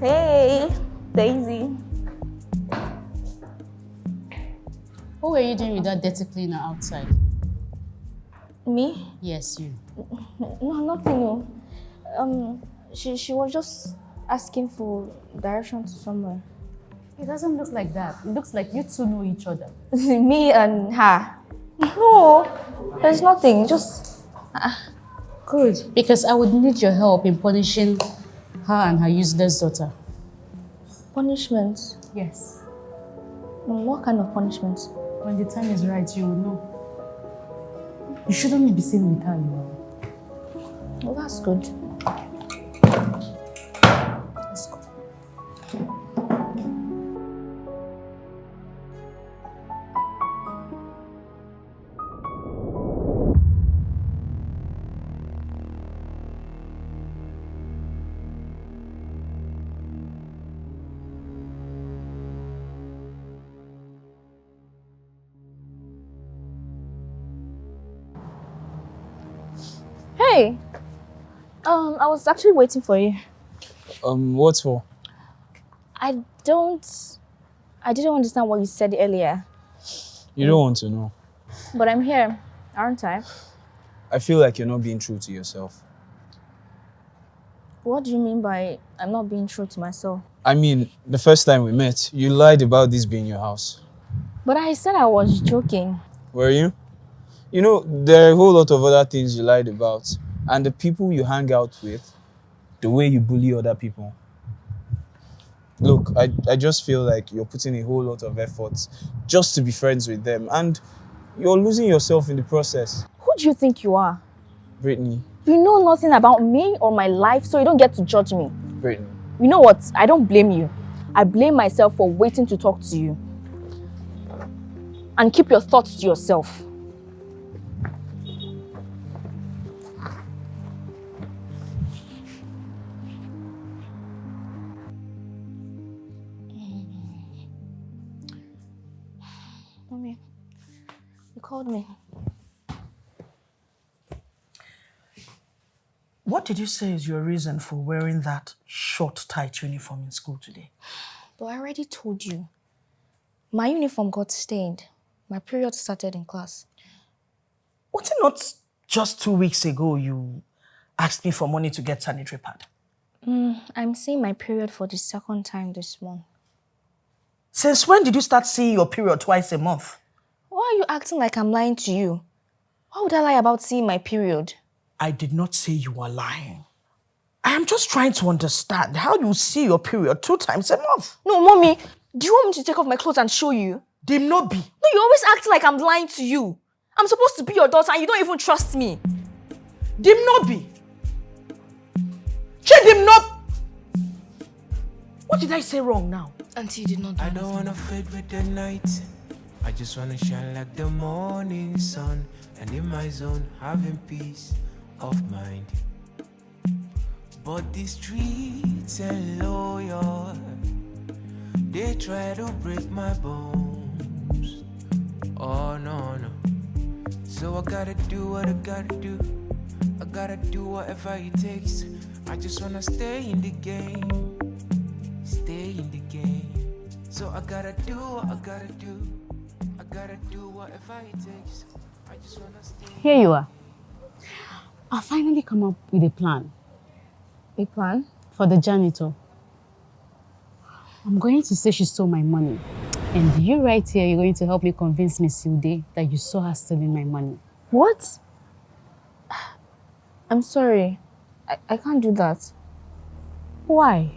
Hey, Daisy. What were you doing with that dirty cleaner outside? Me? Yes, you. No, nothing. No. She was just asking for direction to somewhere. It doesn't look like that. It looks like you two know each other. Me and her. No, there's nothing. Just. Good, because I would need your help in punishing her and her useless daughter. Punishments? Yes. What kind of punishments? When the time is right, you will know. You shouldn't be seen with her, you know. Well, that's good. Let's go. I was actually waiting for you. What for? I didn't understand what you said earlier. You don't want to know. But I'm here, aren't I? I feel like you're not being true to yourself. What do you mean by I'm not being true to myself? I mean, the first time we met, you lied about this being your house. But I said I was joking. Were you? You know, there are a whole lot of other things you lied about. And the people you hang out with, the way you bully other people. Look, I just feel like you're putting a whole lot of effort just to be friends with them. And you're losing yourself in the process. Who do you think you are? Brittany. You know nothing about me or my life, so you don't get to judge me. Brittany. You know what? I don't blame you. I blame myself for waiting to talk to you. And keep your thoughts to yourself. Mommy, you called me. What did you say is your reason for wearing that short, tight uniform in school today? But I already told you. My uniform got stained. My period started in class. Was it not just 2 weeks ago you asked me for money to get sanitary pad? I'm seeing my period for the second time this month. Since when did you start seeing your period twice a month? Why are you acting like I'm lying to you? Why would I lie about seeing my period? I did not say you were lying. I am just trying to understand how you see your period 2 times a month. No, Mommy, do you want me to take off my clothes and show you? Dim no be. No, you're always acting like I'm lying to you. I'm supposed to be your daughter and you don't even trust me. Dim no be. Che dim no. What did I say wrong now? Auntie, you did not do I don't wanna fade with the night. I just wanna shine like the morning sun. And in my zone, having peace of mind. But the streets and loyal, they try to break my bones. Oh no, no. So I gotta do what I gotta do. I gotta do whatever it takes. I just wanna stay in the game. Stay in the game. So I gotta do what I gotta do. I gotta do whatever it takes. I just wanna stay. Here you are. I finally come up with a plan. A plan? For the janitor. I'm going to say she stole my money. And you right here, you're going to help me convince Miss Ude that you saw her stealing my money. What? I'm sorry. I can't do that. Why?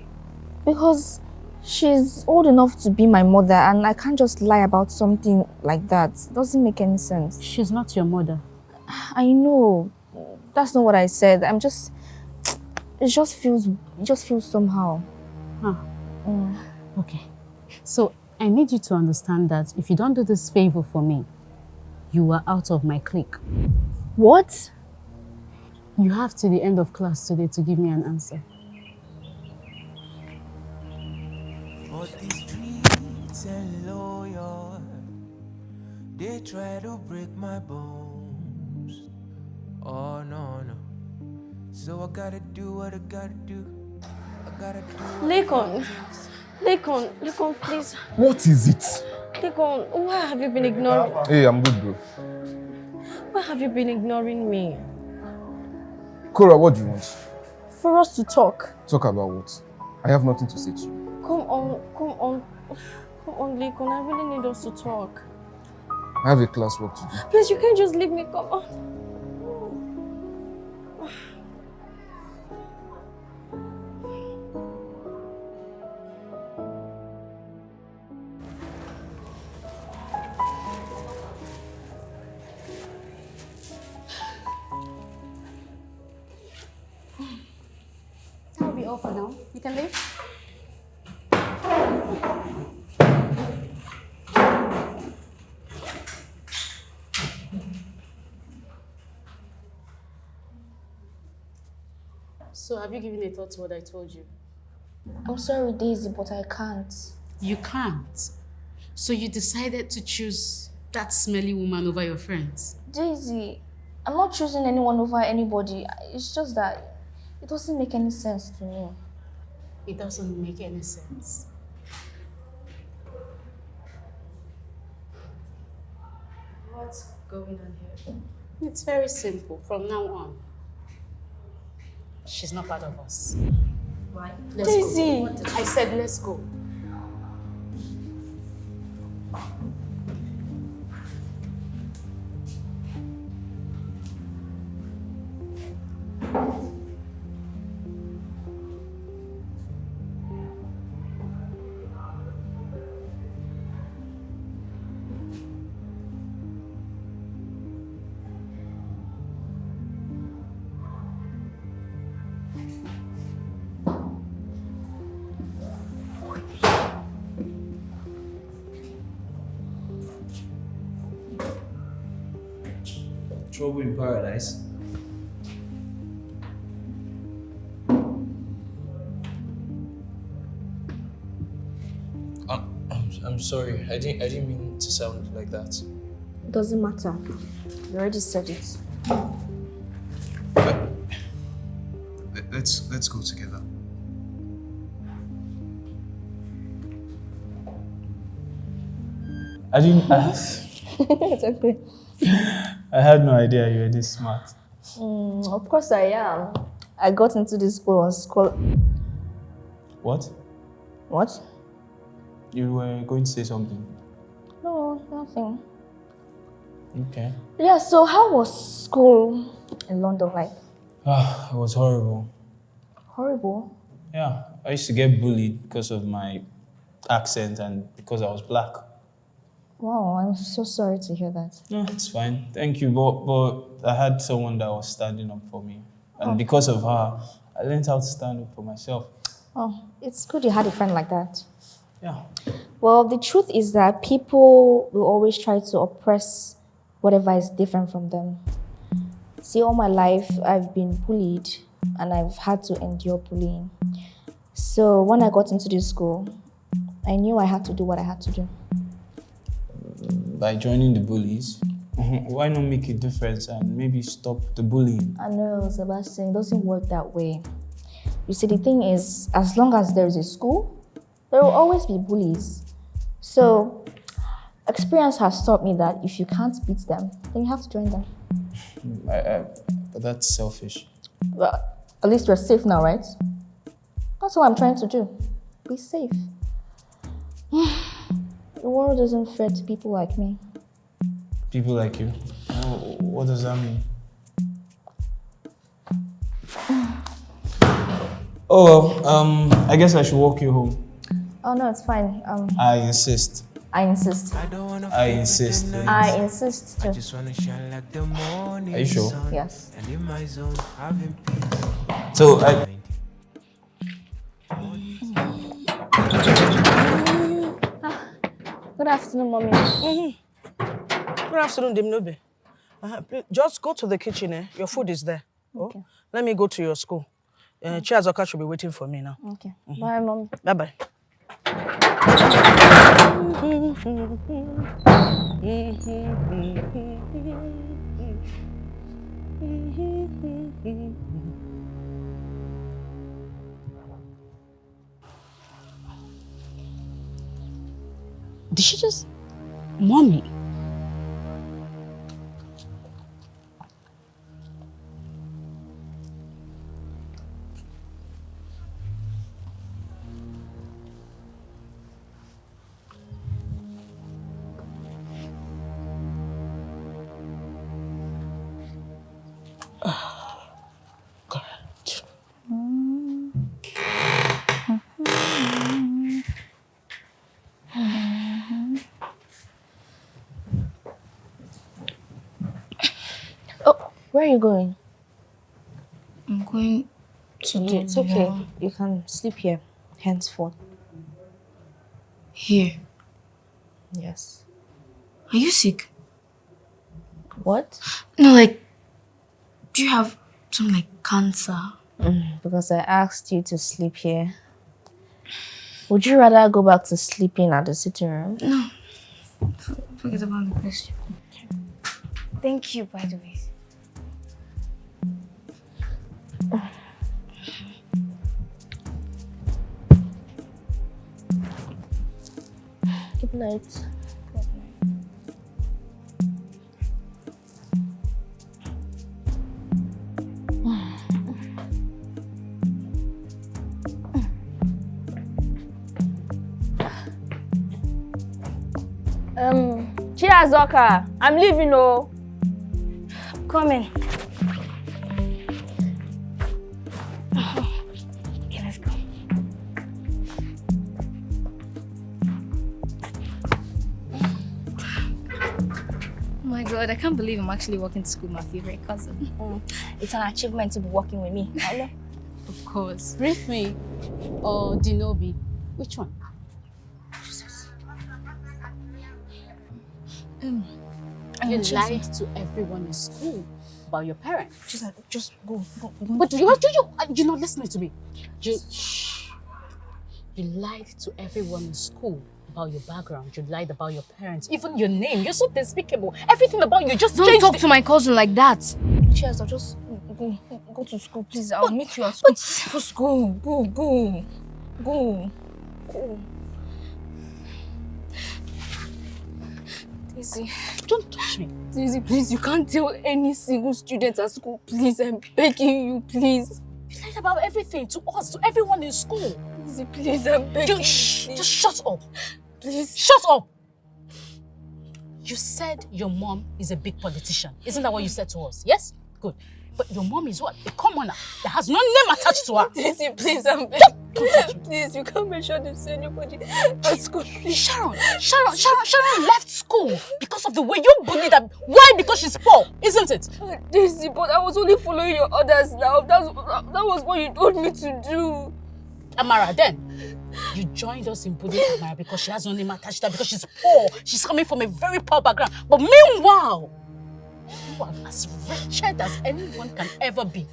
Because she's old enough to be my mother and I can't just lie about something like that. It doesn't make any sense. She's not your mother. I know. That's not what I said. It just feels somehow. Huh. Okay. So I need you to understand that if you don't do this favor for me, you are out of my clique. What? You have to the end of class today to give me an answer. But the streets and loyal, they try to break my bones. Oh no, no. So I gotta do what I gotta do. I gotta do what Lekon, please. What is it? Lekon, why have you been ignoring? Hey, I'm good, bro. Why have you been ignoring me? Cora, what do you want? For us to talk. Talk about what? I have nothing to say to you. Come on, Lekon. I really need us to talk. I have a class work to do. Please, you can't just leave me. Come on. That'll be all for now. You can leave. So have you given a thought to what I told you? I'm sorry, Daisy, but I can't. You can't. So you decided to choose that smelly woman over your friends? Daisy, I'm not choosing anyone over anybody. It's just that It doesn't make any sense to me. It doesn't make any sense. What's going on here? It's very simple. From now on, she's not part of us. Why? Let's go. I said let's go. Trouble in paradise. I'm sorry. I didn't mean to sound like that. It doesn't matter. You already said it. Let's go together. I didn't ask. It's okay. I had no idea you were this smart. Of course I am. I got into this school on school. What? What? You were going to say something. No, nothing. Okay. Yeah, so how was school in London like? It was horrible. Horrible? Yeah, I used to get bullied because of my accent and because I was black. Wow, I'm so sorry to hear that. No, it's fine. Thank you. But I had someone that was standing up for me. And because of her, I learned how to stand up for myself. Oh, it's good you had a friend like that. Yeah. Well, the truth is that people will always try to oppress whatever is different from them. See, all my life, I've been bullied and I've had to endure bullying. So when I got into this school, I knew I had to do what I had to do. By joining the bullies, why not make a difference and maybe stop the bullying? I know, Sebastian, it doesn't work that way. You see, the thing is, as long as there is a school, there will always be bullies. So, experience has taught me that if you can't beat them, then you have to join them. But that's selfish. Well, at least you're safe now, right? That's what I'm trying to do. Be safe. The world isn't fair to people like me. People like you? What does that mean? Oh, well, I guess I should walk you home. Oh, no, it's fine. I insist. I insist. I insist. I insist too. I just wanna shine like the morning Are you sure? sun. Yes. And in my zone, having peace. So, Good afternoon, Mommy. Good afternoon, Dimnobe. Just go to the kitchen. Your food is there. Okay. Oh, let me go to your school. Chiazoka should be waiting for me now. Okay. Bye, Mom. Bye-bye. Did she just... Mommy? Oh, where are you going? I'm going to the It's okay. You can sleep here, henceforth. Here. Yes. Are you sick? What? No, like, do you have some like cancer? Because I asked you to sleep here. Would you rather go back to sleeping at the sitting room? No. Forget about the question. Thank you, by the way. Night. Cheers, Oka. I'm leaving, oh. Coming. Okay, let's go. Oh my god, I can't believe I'm actually walking to school with my favorite cousin. It's an achievement to be working with me. Of course. Briefly or Dinobi? Which one? You lied to everyone in school about your parents. Just go. But you're not listening to me. You lied to everyone in school about your background. You lied about your parents. Even your name. You're so despicable. Everything about you just Don't changed. talk to my cousin like that. Cheers, I'll just go to school, please. I'll meet you at school. Just go. Daisy, don't touch me. Daisy, please, you can't tell any single student at school, please. I'm begging you, please. You lied about everything to us, to everyone in school. Daisy, please, I'm begging you. Just shut up. Please. Shut up. You said your mom is a big politician. Isn't that what you said to us? Yes? Good. But your mom is what? A commoner that has no name attached to her. Daisy, please, I'm begging. Please, you can't mention this to anybody at school. Sharon left school because of the way you bullied her. Why? Because she's poor, isn't it? Daisy, but I was only following your orders now. That was what you told me to do. Amara, then you joined us in bullying Amara because she has no name attached to her, because she's poor. She's coming from a very poor background. But meanwhile, you are as wretched as anyone can ever be.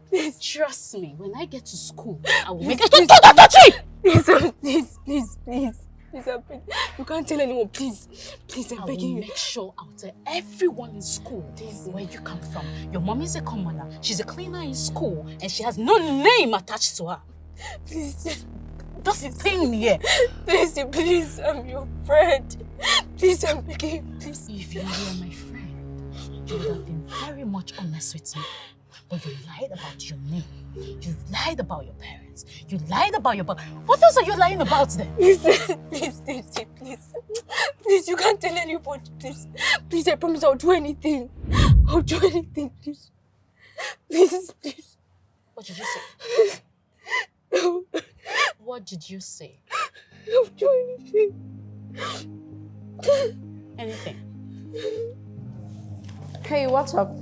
Please trust me, when I get to school, I will make it. Don't touch me! Please, I'm begging. You can't tell anyone, please. Please, I'm begging you. I will make sure I'll tell everyone in school where you come from. Your mom is a commoner, she's a cleaner in school, and she has no name attached to her. Please. That's the thing here. Daisy, please, I'm your friend. Please, I'm begging you, please. If you were my friend, you would have been very much honest with me. But you lied about your name. You lied about your parents. You lied about your... What else are you lying about then? Please, Daisy, please. Please, you can't tell anybody, please. Please, I promise I'll do anything. I'll do anything, please. Please. What did you say? What did you say? I'll do anything. Anything? Hey, what's up?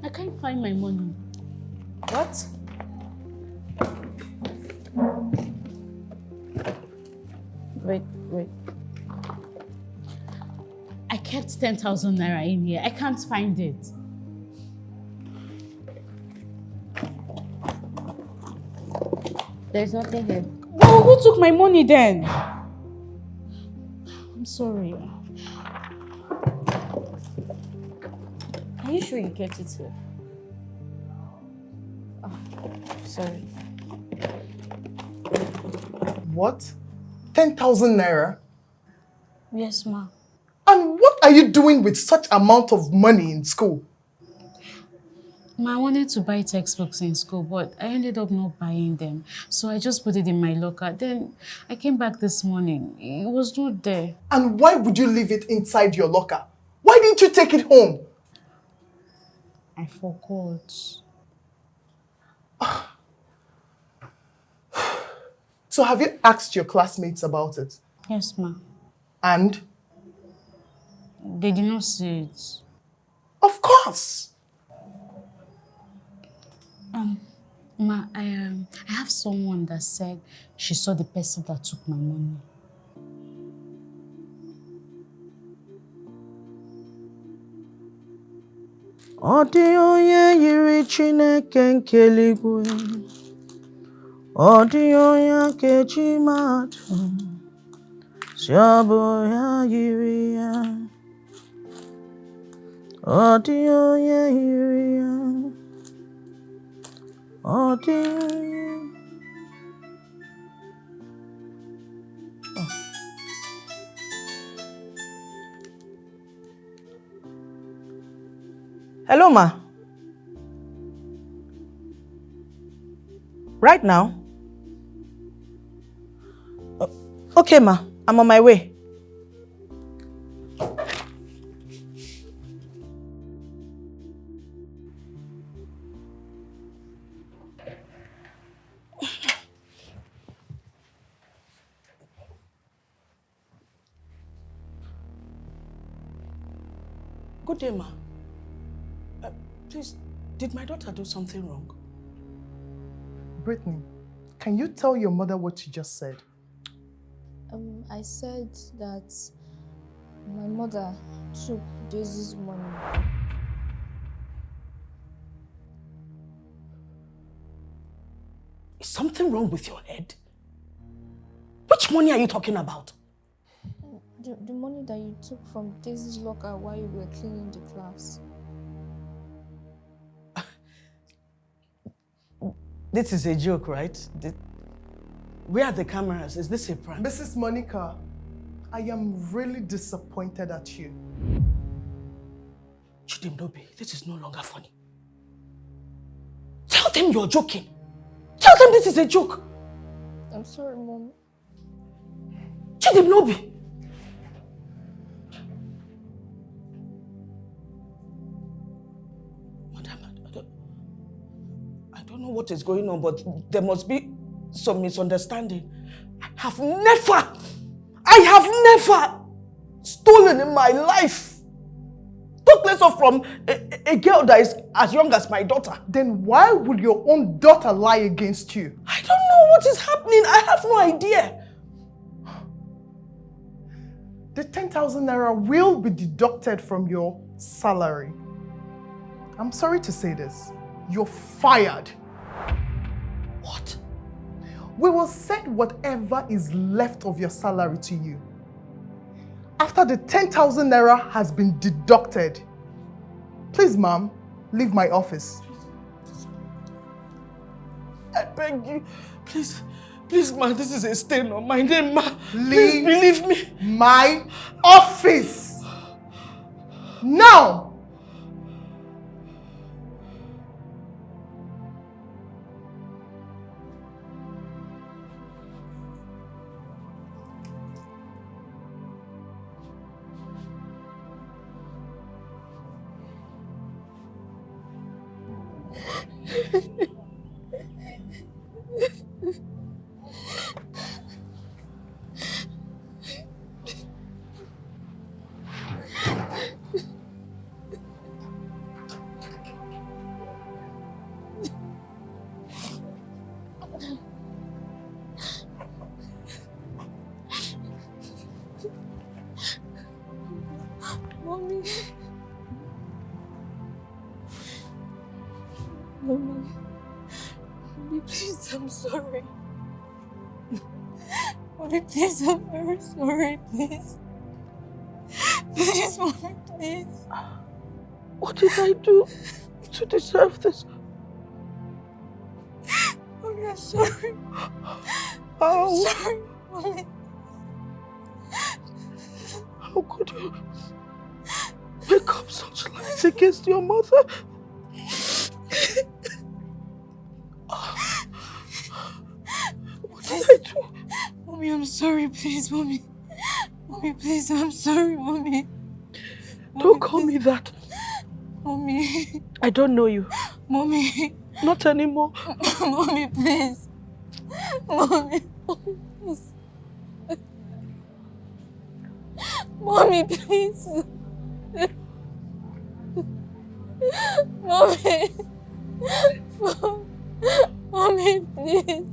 I can't find my money. What? Wait. I kept 10,000 naira in here. I can't find it. There's nothing here. Well, who took my money then? I'm sorry. Are you sure you kept it here? Oh, sorry. What? 10,000 naira? Yes, ma. And what are you doing with such amount of money in school? Ma, I wanted to buy textbooks in school, but I ended up not buying them. So I just put it in my locker. Then I came back this morning. It was not there. And why would you leave it inside your locker? Why didn't you take it home? I forgot. So have you asked your classmates about it? Yes, ma. And? They did not see it. Of course! Ma, I have someone that said she saw the person that took my money. Ọ dị onye yiri Chineke nke eluigwe, ọ dị onye kechi mmadụ, si ọ bụ ya yiri ya, ọ dị onye yiri ya, ọ dị onye. Hello, ma. Right now? Okay, ma. I'm on my way. Good day, ma. Please, did my daughter do something wrong? Brittany, can you tell your mother what you just said? I said that my mother took Daisy's money. Is something wrong with your head? Which money are you talking about? The money that you took from Daisy's locker while you were cleaning the class. This is a joke, right? Where are the cameras? Is this a prank? Mrs. Monica, I am really disappointed at you. Chidimdobe, this is no longer funny. Tell them you're joking. Tell them this is a joke. I'm sorry, Mom. Chidimdobe. I don't know what is going on, but there must be some misunderstanding. I have never stolen in my life. Talk less of from a girl that is as young as my daughter. Then why would your own daughter lie against you? I don't know what is happening. I have no idea. The 10,000 naira will be deducted from your salary. I'm sorry to say this. You're fired. What? We will send whatever is left of your salary to you after the 10,000 naira has been deducted. Please, ma'am, leave my office. I beg you, please, ma, this is a stain on my name, ma. Leave Please believe me. My office. Now! Mommy, please, I'm sorry. Mommy, please, I'm very sorry, please. Please, Mommy, please. What did I do to deserve this? Mommy, I'm sorry. I'm sorry, Mommy. How could you make up such lies against your mother? What did I do? Mommy, I'm sorry, please, Mommy. Mommy, please, I'm sorry, Mommy. Don't call me that. Mommy. I don't know you. Mommy. Not anymore. Mommy, please. Mommy, please. Mommy, please. Mommy. Mommy, please.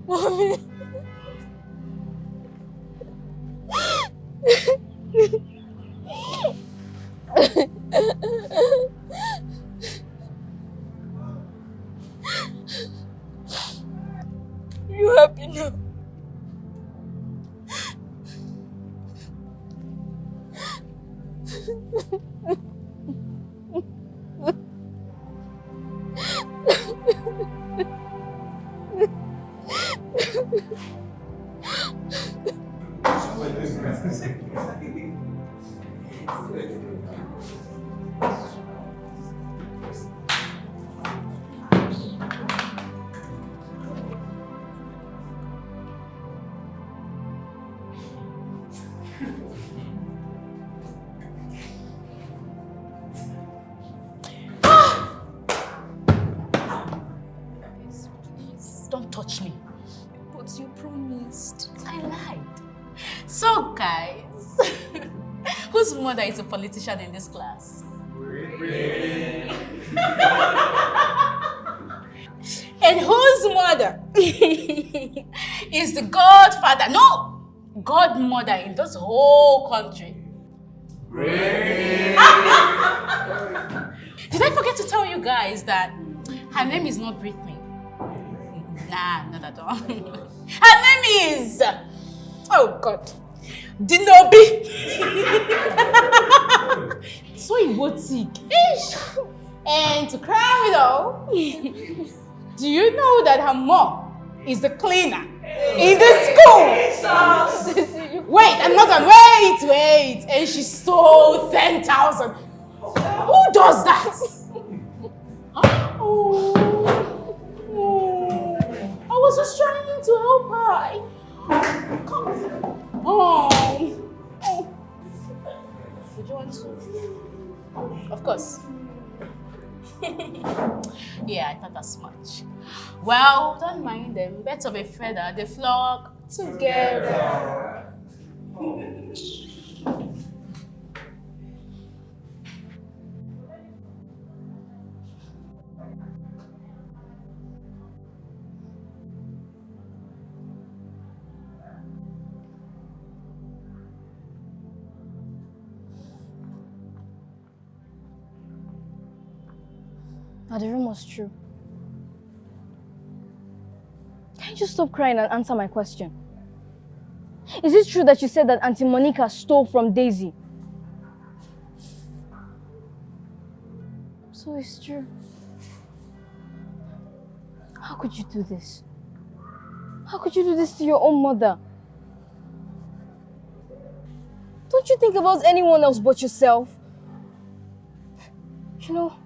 Mommy. You happy now? don't touch me. But you promised. I lied. So guys, whose mother is a politician in this class? And whose mother is the godfather, no, godmother in this whole country? Did I forget to tell you guys that her name is not Britney? Nah, not at all. Her name is, oh God, Dinobi. So erotic. And to crown it all, do you know that her mom is the cleaner in the school? Wait, I'm not done. Wait. And she stole 10,000. Who does that? Oh, I was just trying to help her. Come. Oh. Would you want to? Of course. Yeah, I thought as much. Well, don't mind them. Birds of a feather, they flock together. Now the rumor's true. Can you just stop crying and answer my question? Is it true that you said that Auntie Monica stole from Daisy? So it's true. How could you do this? How could you do this to your own mother? Don't you think about anyone else but yourself? You know,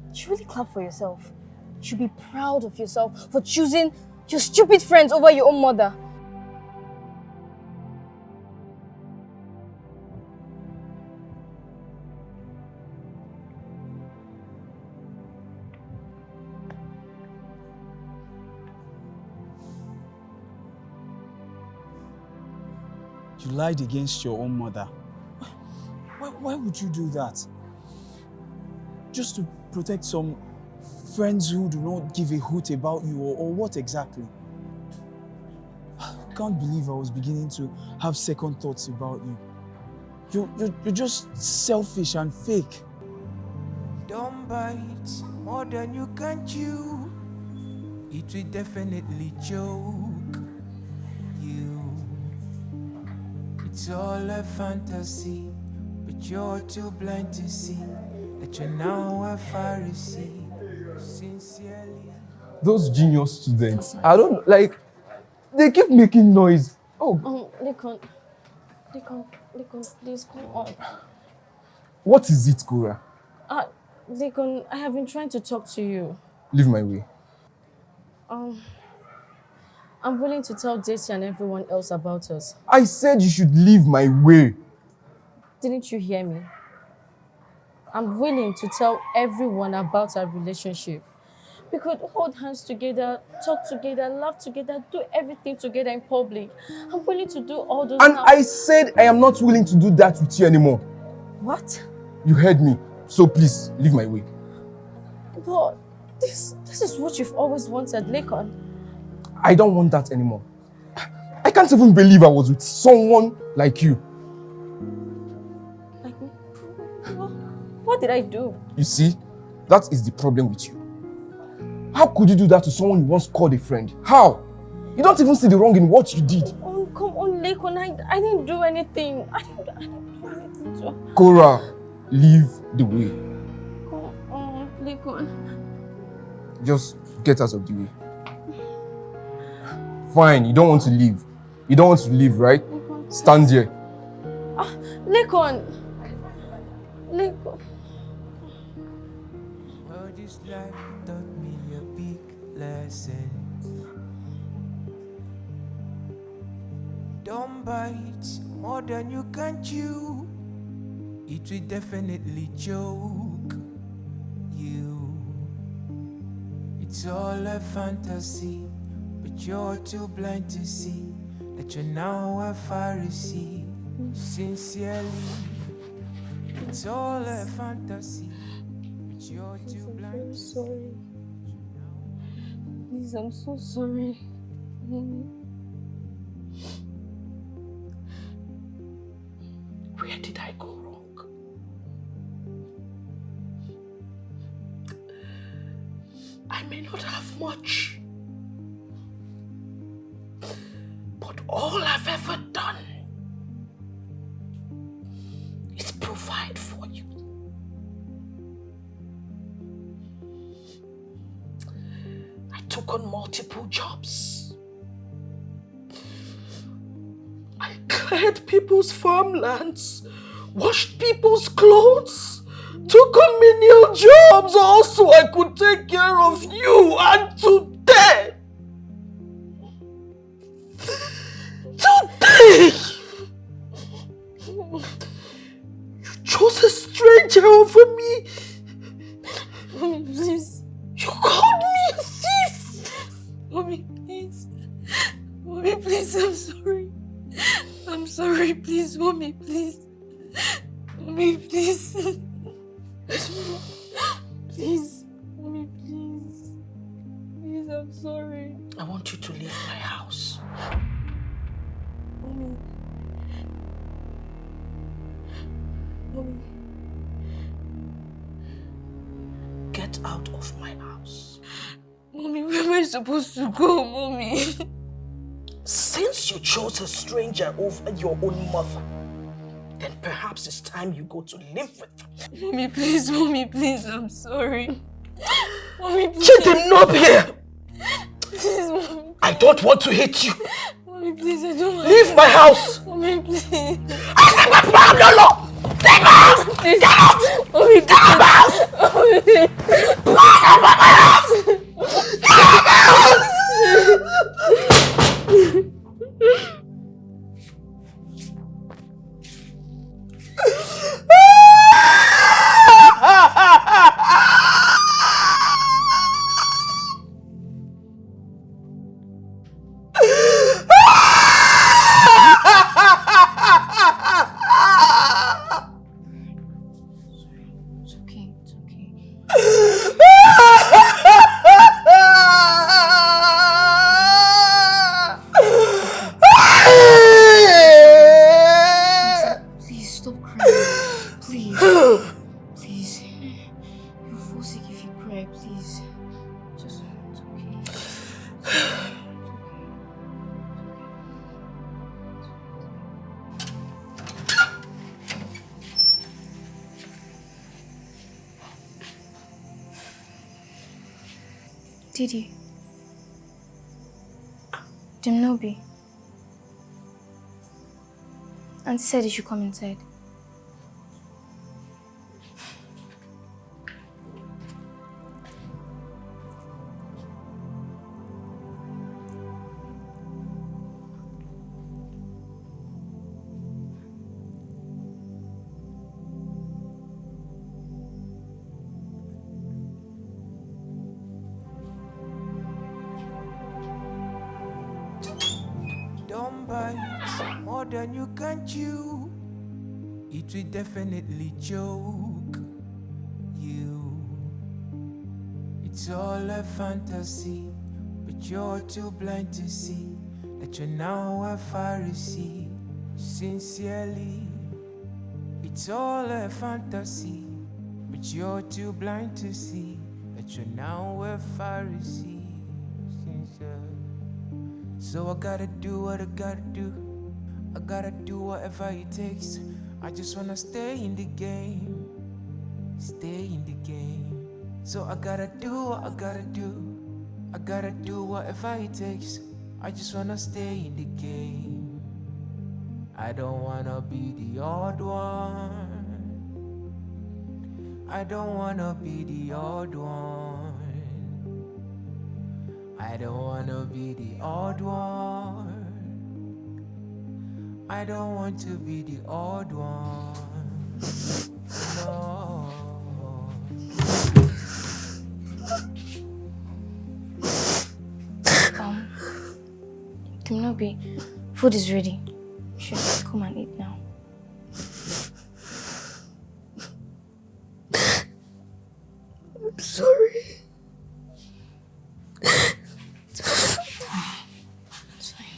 you should really clap for yourself. You should be proud of yourself for choosing your stupid friends over your own mother. You lied against your own mother. Why would you do that? Just to protect some friends who do not give a hoot about you, or what exactly? I can't believe I was beginning to have second thoughts about you. You're just selfish and fake. Don't bite more than you can chew. It will definitely choke you. It's all a fantasy, but you're too blind to see that you're now a Pharisee. Sincerely. Those genius students, I don't like, they keep making noise. Oh. Lekon, please come on. What is it, Cora? Lekon, I have been trying to talk to you. Leave my way. I'm willing to tell Daisy and everyone else about us. I said you should leave my way. Didn't you hear me? I'm willing to tell everyone about our relationship. We could hold hands together, talk together, laugh together, do everything together in public. I'm willing to do all those And now. I said I am not willing to do that with you anymore. What? You heard me. So please, leave my way. But this is what you've always wanted, Lekon. I don't want that anymore. I can't even believe I was with someone like you. Like me? What did I do? You see, that is the problem with you. How could you do that to someone you once called a friend? How? You don't even see the wrong in what you did. Oh, come on, Lekon. I didn't do anything. I didn't do anything to her. Cora, leave the way. Come on, Lekon. Just get out of the way. Fine, you don't want to leave. You don't want to leave, right? Stand here. Lekon. Lekon. Well, this life taught me a big lesson. Don't bite more than you can chew. It will definitely choke you. It's all a fantasy, but you're too blind to see that you're now a Pharisee. Sincerely, it's all a fantasy, but you're too blind to see. Sorry. Please, I'm so sorry. Where did I go wrong? I may not have much, but all I've ever done is provide for you. I took on multiple jobs. I cleared people's farmlands, washed people's clothes, took on menial jobs all so I could take care of you. And today, you chose a stranger over me. Mommy, please. You called me a thief. Mommy, please. Mommy, please, I'm sorry. I'm sorry, please, Mommy, please. Mommy, please. Please, Mommy, please. Please, I'm sorry. I want you to leave my house. Mommy. Mommy. Get out of my house. Mommy, where am I supposed to go, Mommy? Since you chose a stranger over your own mother, then perhaps it's time you go to live with her. Mommy, please, I'm sorry. Mommy, please. Get him up here! Please, Mommy. I don't want to hit you. Mommy, please, I don't want Leave my house! Mommy, please. I said my problem, Lolo! Leave my house! Please. Get out! Mommy, get out of my house! Mommy. Get out of my house! Get out of my house! It's okay, it's okay. Please stop crying. Please. Please. You'll fall sick if you cry, please. Just, it's okay. Didi. Dimnobi. Auntie said you should come inside. Don't bite more than you can chew. It will definitely choke you. It's all a fantasy, but you're too blind to see that you're now a Pharisee. Sincerely, it's all a fantasy, but you're too blind to see that you're now a Pharisee. Sincerely. So I gotta do what I gotta do. I gotta do whatever it takes. I just wanna stay in the game. Stay in the game. So I gotta do what I gotta do. I gotta do whatever it takes. I just wanna stay in the game. I don't wanna be the odd one. I don't wanna be the odd one. I don't wanna be the odd one. I don't want to be the odd one. No. Kimnobi, food is ready. You should come and eat now. I'm sorry. It's fine. It's okay.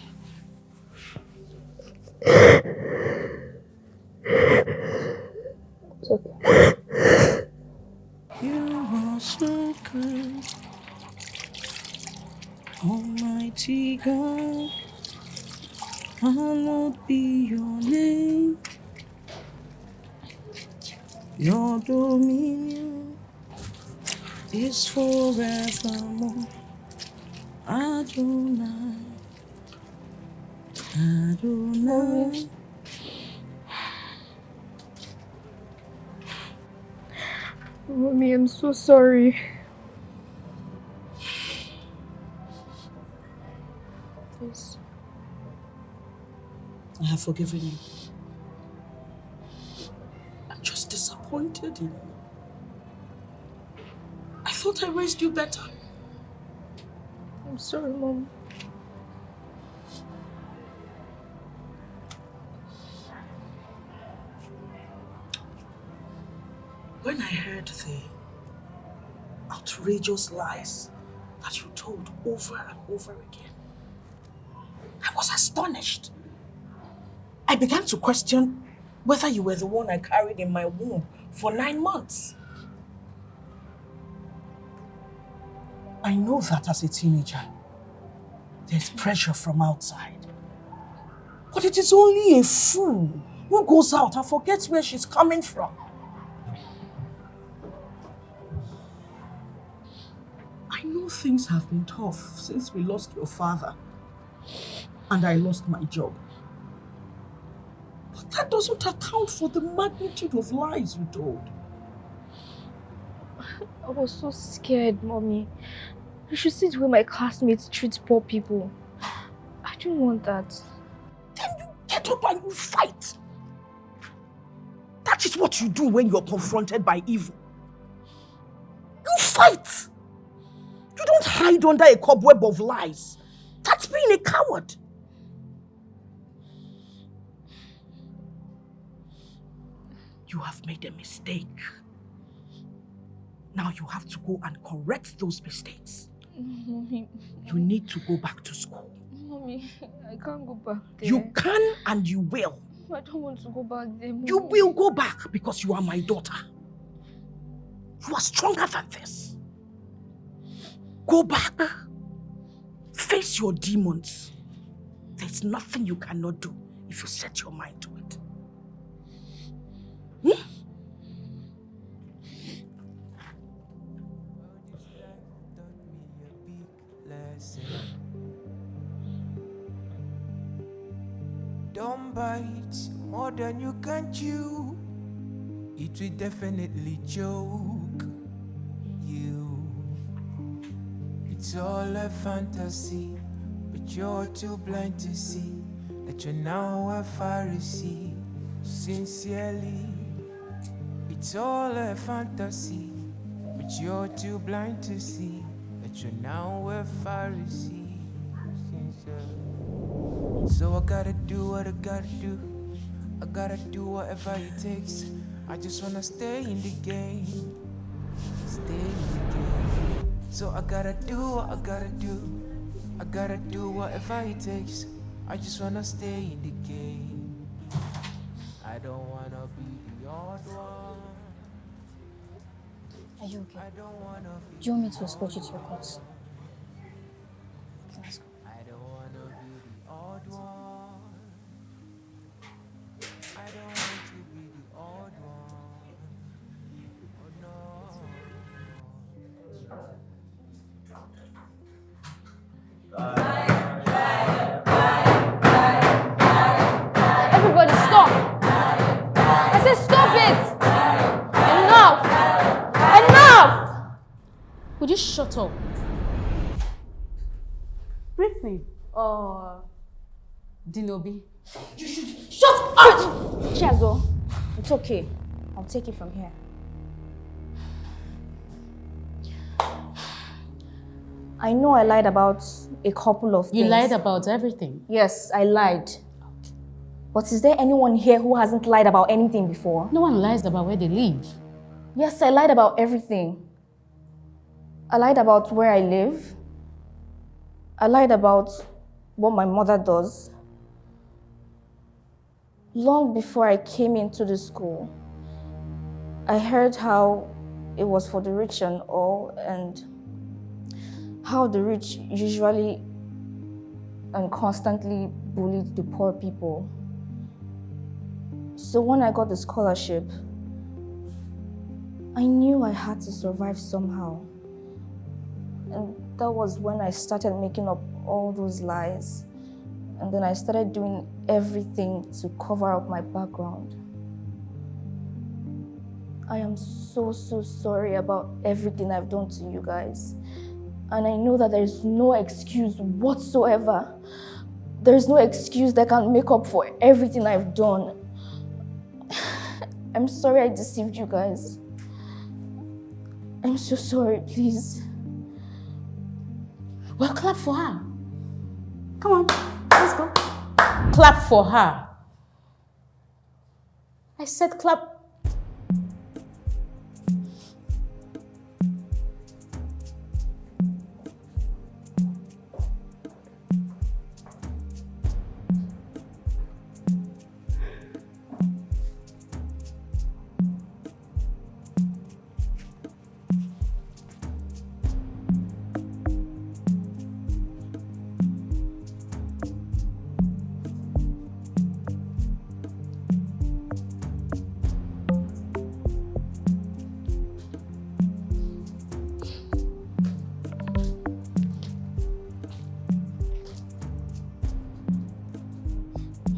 You are so good, Almighty God. Hallowed be your name. Your dominion is forevermore. Adonai, Adonai. Mommy, I'm so sorry. Please. I have forgiven you. I'm just disappointed in you. I thought I raised you better. I'm sorry, Mom. When I heard the outrageous lies that you told over and over again, I was astonished. I began to question whether you were the one I carried in my womb for 9 months. I know that as a teenager, there's pressure from outside. But it is only a fool who goes out and forgets where she's coming from. I know things have been tough since we lost your father and I lost my job. But that doesn't account for the magnitude of lies you told. I was so scared, Mommy. You should see the way my classmates treat poor people. I didn't want that. Then you get up and you fight. That is what you do when you're confronted by evil. You fight. You don't hide under a cobweb of lies. That's being a coward. You have made a mistake. Now you have to go and correct those mistakes. Mommy. You need to go back to school. Mommy, I can't go back there. You can and you will. I don't want to go back there, Mommy. You will go back because you are my daughter. You are stronger than this. Go back. Face your demons. There's nothing you cannot do if you set your mind to it. Don't bite more than you can chew. It will definitely choke you. It's all a fantasy, but you're too blind to see that you're now a Pharisee. Sincerely, it's all a fantasy, but you're too blind to see that you're now a Pharisee. Sincerely. So I gotta do what I gotta do. I gotta do whatever it takes. I just wanna stay in the game. Stay in the game. So I gotta do what I gotta do. I gotta do whatever it takes. I just wanna stay in the game. I don't wanna be the odd one. Are you okay? I don't wanna be. Do you want me to escort you to your class? Let's go. I don't wanna be the odd one. I don't want to be the odd one. Oh no. Everybody stop! I said stop it! Enough! Enough! Would you shut up? Briefing or Dinobi? Shut up! Chiazo, it's okay. I'll take it from here. I know I lied about a couple of things. You lied about everything. Yes, I lied. But is there anyone here who hasn't lied about anything before? No one lies about where they live. Yes, I lied about everything. I lied about where I live. I lied about what my mother does. Long before I came into the school, I heard how it was for the rich and all, and how the rich usually and constantly bullied the poor people. So when I got the scholarship, I knew I had to survive somehow. And that was when I started making up all those lies. And then I started doing everything to cover up my background. I am so sorry about everything I've done to you guys. And I know that there is no excuse whatsoever. There is no excuse that can make up for everything I've done. I'm sorry I deceived you guys. I'm so sorry, please. Well, clap for her. Come on, let's go. Clap for her. I said clap.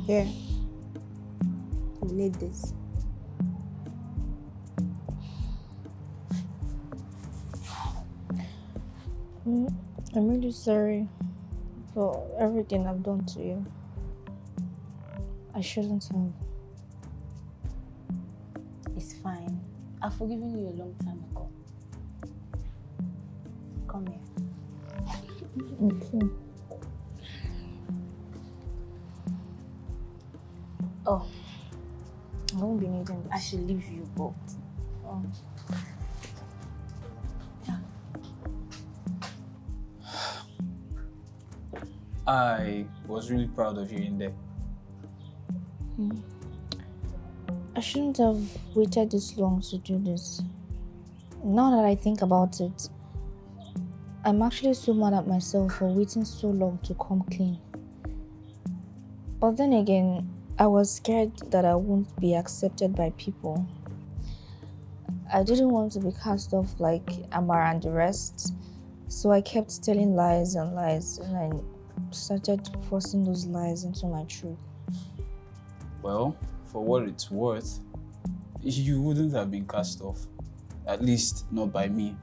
Here. You need this. I'm really sorry for everything I've done to you. I shouldn't have. It's fine. I've forgiven you a long time ago. Come here. Okay. Oh, I won't be needing this. I should leave you both. Oh. I was really proud of you in there. I shouldn't have waited this long to do this. Now that I think about it, I'm actually so mad at myself for waiting so long to come clean. But then again, I was scared that I won't be accepted by people. I didn't want to be cast off like Amara and the rest, so I kept telling lies and lies, and I started forcing those lies into my truth. Well, for what it's worth, you wouldn't have been cast off. At least not by me.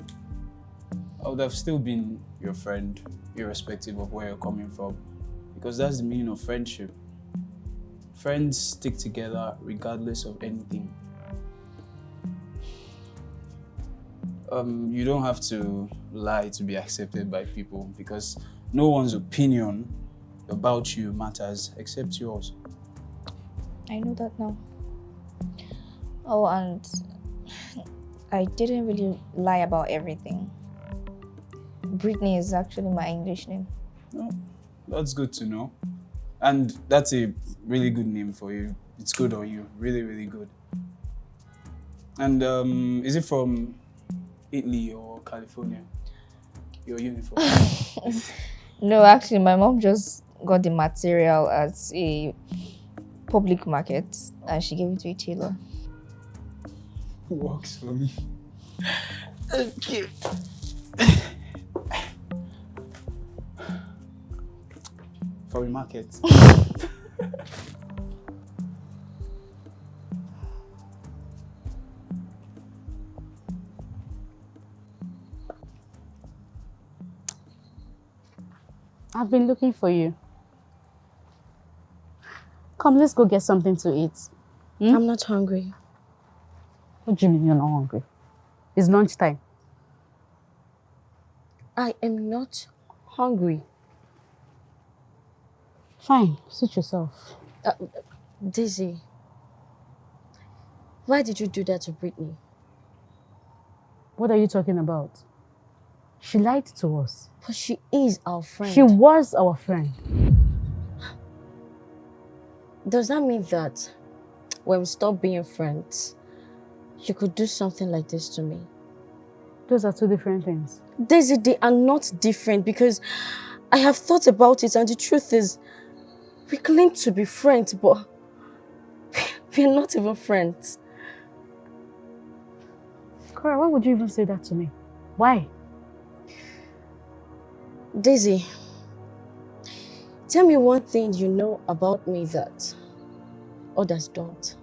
I would have still been your friend, irrespective of where you're coming from. Because that's the meaning of friendship. Friends stick together regardless of anything. You don't have to lie to be accepted by people, because no one's opinion about you matters except yours. I know that now. Oh, and I didn't really lie about everything. Brittany is actually my English name. Oh, that's good to know. And that's a really good name for you. It's good on you. Really, really good. And is it from Italy or California? Your uniform? No, actually, my mom just got the material at a public market and she gave it to a tailor. Works for me. Okay. For a market. I've been looking for you. Come, let's go get something to eat. I'm not hungry. What do you mean you're not hungry? It's lunchtime. I am not hungry. Fine, suit yourself. Daisy, why did you do that to Brittany? What are you talking about? She lied to us. But she is our friend. She was our friend. Does that mean that when we stop being friends, you could do something like this to me? Those are two different things. Daisy, they are not different because I have thought about it and the truth is, we claim to be friends, but we're not even friends. Cora, why would you even say that to me? Why? Daisy, tell me one thing you know about me that others don't.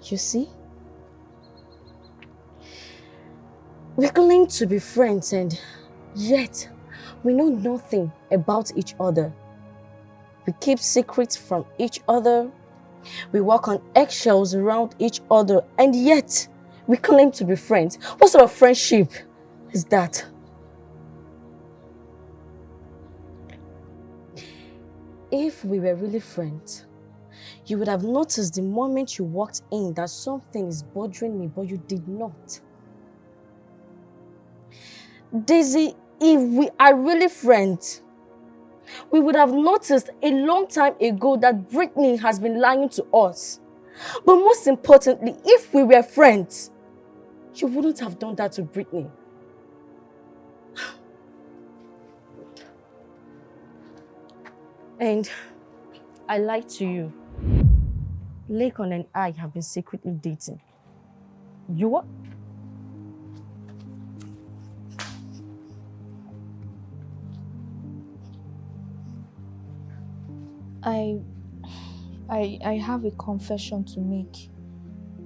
You see? We claim to be friends and yet we know nothing about each other. We keep secrets from each other. We walk on eggshells around each other and yet we claim to be friends. What sort of friendship is that? If we were really friends, you would have noticed the moment you walked in that something is bothering me, but you did not. Daisy, if we are really friends, we would have noticed a long time ago that Brittany has been lying to us. But most importantly, if we were friends, you wouldn't have done that to Brittany. And I lied to you. Lakon and I have been secretly dating. You what? I have a confession to make.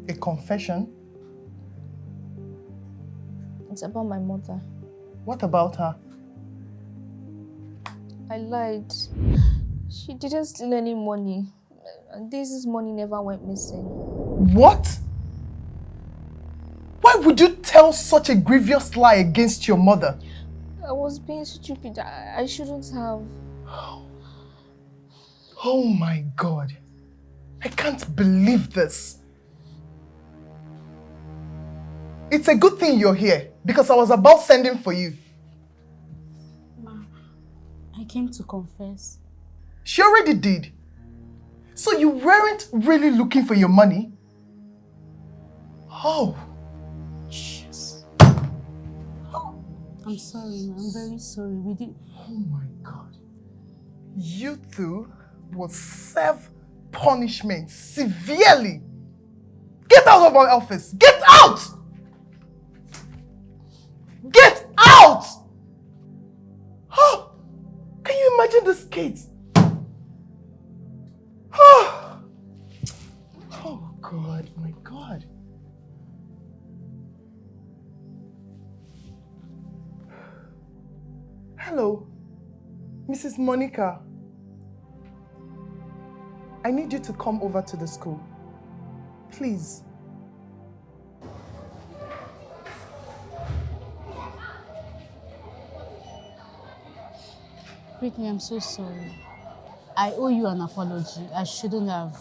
A confession? It's about my mother. What about her? I lied. She didn't steal any money. Daisy's money never went missing. What? Why would you tell such a grievous lie against your mother? I was being stupid. I shouldn't have. Oh my God. I can't believe this. It's a good thing you're here because I was about sending for you. Ma, I came to confess. She already did. So you weren't really looking for your money? Oh. Yes. I'm sorry, ma. I'm very sorry. We did. Oh my God. You two will serve punishment severely. Get out of our office. Get out! Get out! Oh, can you imagine this kids? Oh God, my God. Hello, Mrs. Monica. I need you to come over to the school. Please. Brittany, I'm so sorry. I owe you an apology. I shouldn't have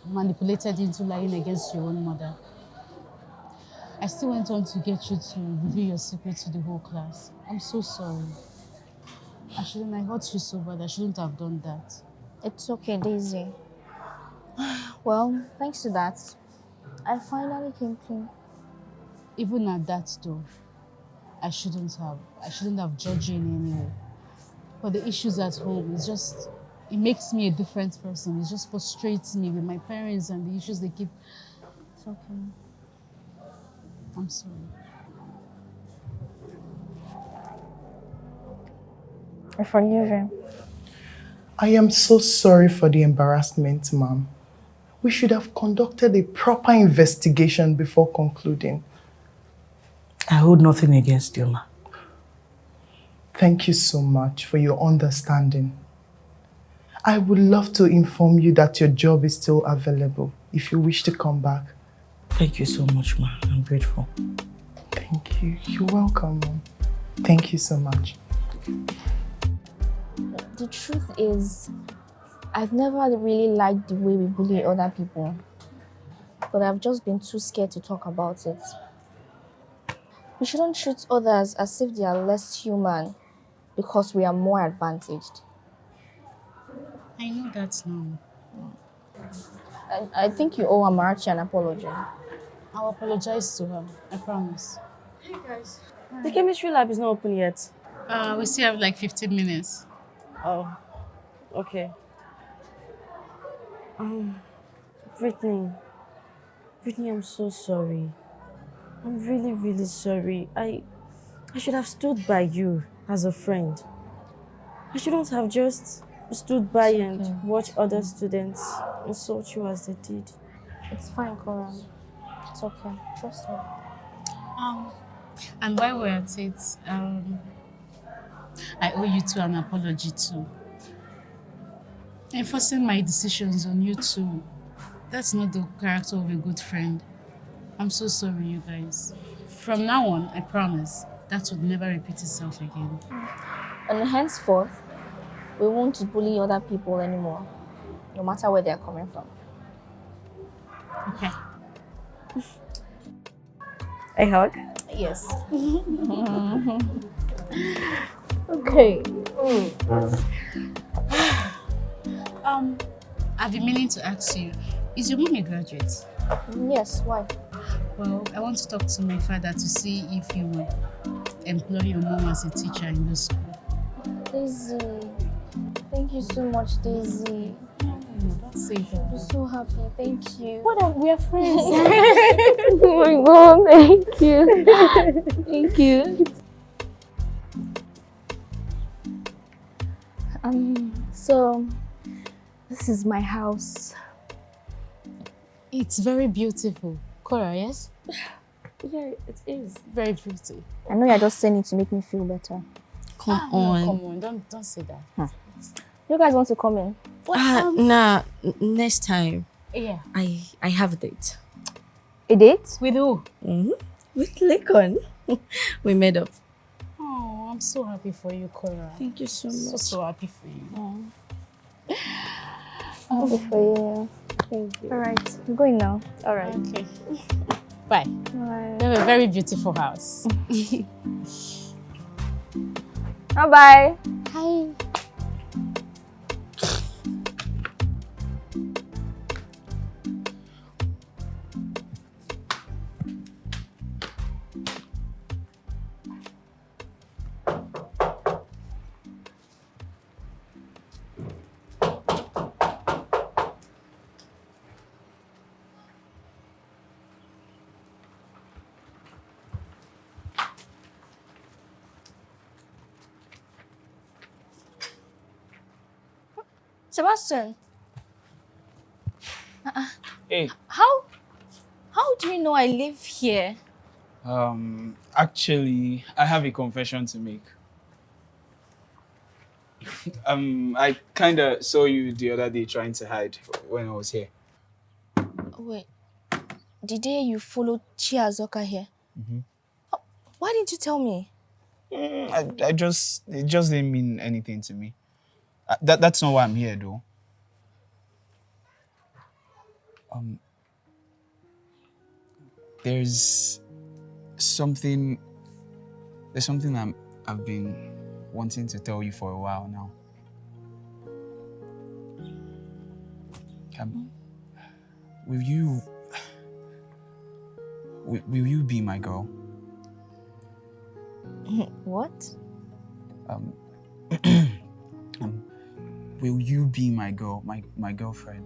manipulated you into lying against your own mother. I still went on to get you to reveal your secret to the whole class. I'm so sorry. I hurt you so bad. I shouldn't have done that. It's okay, Daisy. Well, thanks to that, I finally came clean. Even at that though, I shouldn't have judged you in any way. But the issues at home, it makes me a different person. It just frustrates me with my parents and the issues they keep. It's okay. I'm sorry. I forgive him. I am so sorry for the embarrassment, ma'am. We should have conducted a proper investigation before concluding. I hold nothing against you, ma. Thank you so much for your understanding. I would love to inform you that your job is still available if you wish to come back. Thank you so much, ma. I'm grateful. Thank Thank you. You're welcome, Mom. Thank you so much. The truth is, I've never really liked the way we bully other people, but I've just been too scared to talk about it. We shouldn't treat others as if they are less human because we are more advantaged. I know that's normal. I think you owe Amarachi an apology. I'll apologize to her. I promise. Hey guys. The chemistry lab is not open yet. We still have like 15 minutes. Oh, okay. Brittany. Brittany, I'm so sorry. I'm really, really sorry. I should have stood by you as a friend. I shouldn't have just stood by and watched other students insult you as they did. It's fine, Cora. It's okay. Trust me. And while we're at it, I owe you two an apology too. Enforcing my decisions on you two, that's not the character of a good friend. I'm so sorry, you guys. From now on, I promise, that would never repeat itself again. And henceforth, we won't bully other people anymore, no matter where they're coming from. Okay. A hug? Yes. Okay. I've been meaning to ask you, is your mom a graduate? Yes, why? Well, I want to talk to my father to see if you will employ your mom as a teacher in the school. Daisy, thank you so much, Daisy. Don't say that. I'm so happy, thank you. We are friends. Oh my God, thank you. Thank you. So, this is my house. It's very beautiful. Cora, yes? Yeah, it is. Very pretty. I know you're just saying it to make me feel better. Come No, on. come on, don't say that. You guys want to come in? Nah, next time. Yeah. I have a date. A date? With who? With Lincoln. We made up. Oh, I'm so happy for you, Cora. Thank you so much. So happy for you. Happy for you. Thank you. All right, I'm going now. All right. Okay. Bye. Bye. You have a very beautiful house. Bye-bye. Hi. Sebastian. Hey. How do you know I live here? Actually, I have a confession to make. I kind of saw you the other day trying to hide when I was here. Wait, the day you followed Chiazoka here? Why didn't you tell me? It just didn't mean anything to me. That's not why I'm here, though. There's something I've been wanting to tell you for a while now. Will you be my girl? What? Will you be my girl, my girlfriend?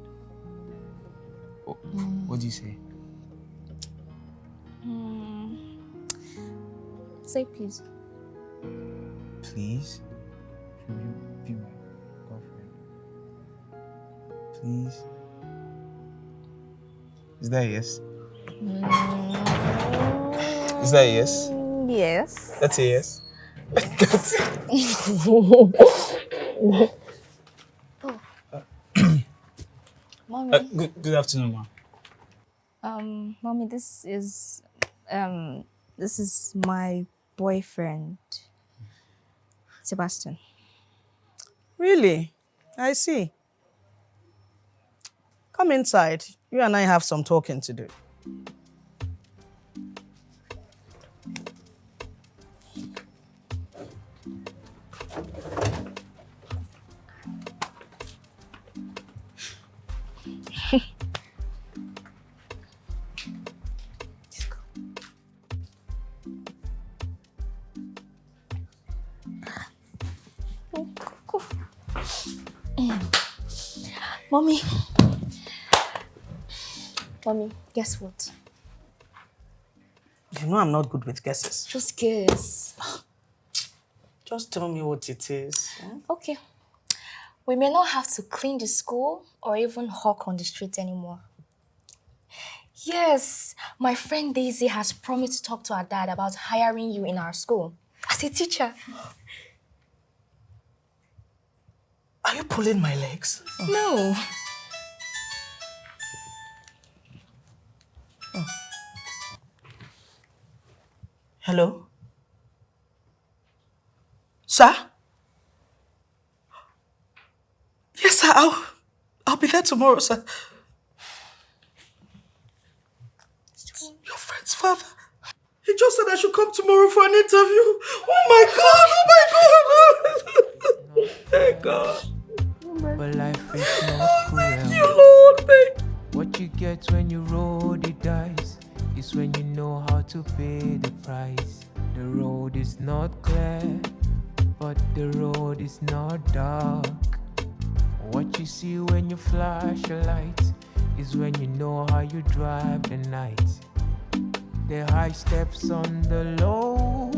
What do you say? Say please. Please? Will you be my girlfriend? Please? Is that a yes? Is that a yes? Yes. That's a yes? Mommy. Good afternoon, Ma. Mommy, this is This is my boyfriend, Sebastian. Really? I see. Come inside. You and I have some talking to do. Mommy. Mommy, guess what? You know I'm not good with guesses. Just guess. Just tell me what it is. Okay. We may not have to clean the school or even hawk on the street anymore. Yes, my friend Daisy has promised to talk to her dad about hiring you in our school as a teacher. Are you pulling my legs? No. Hello? Sir? Yes, sir. I'll be there tomorrow, sir. Your friend's father. He just said I should come tomorrow for an interview. Oh my God! Oh my God! Thank God. But life is not cruel. Thank you, Lord. Thank you. What you get when you roll the dice is when you know how to pay the price. The road is not clear, but the road is not dark. What you see when you flash a light is when you know how you drive the night. The high steps on the low,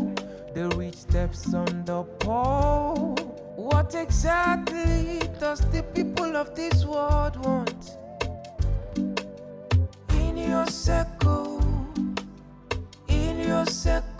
the rich steps on the pole. What exactly does the people of this world want?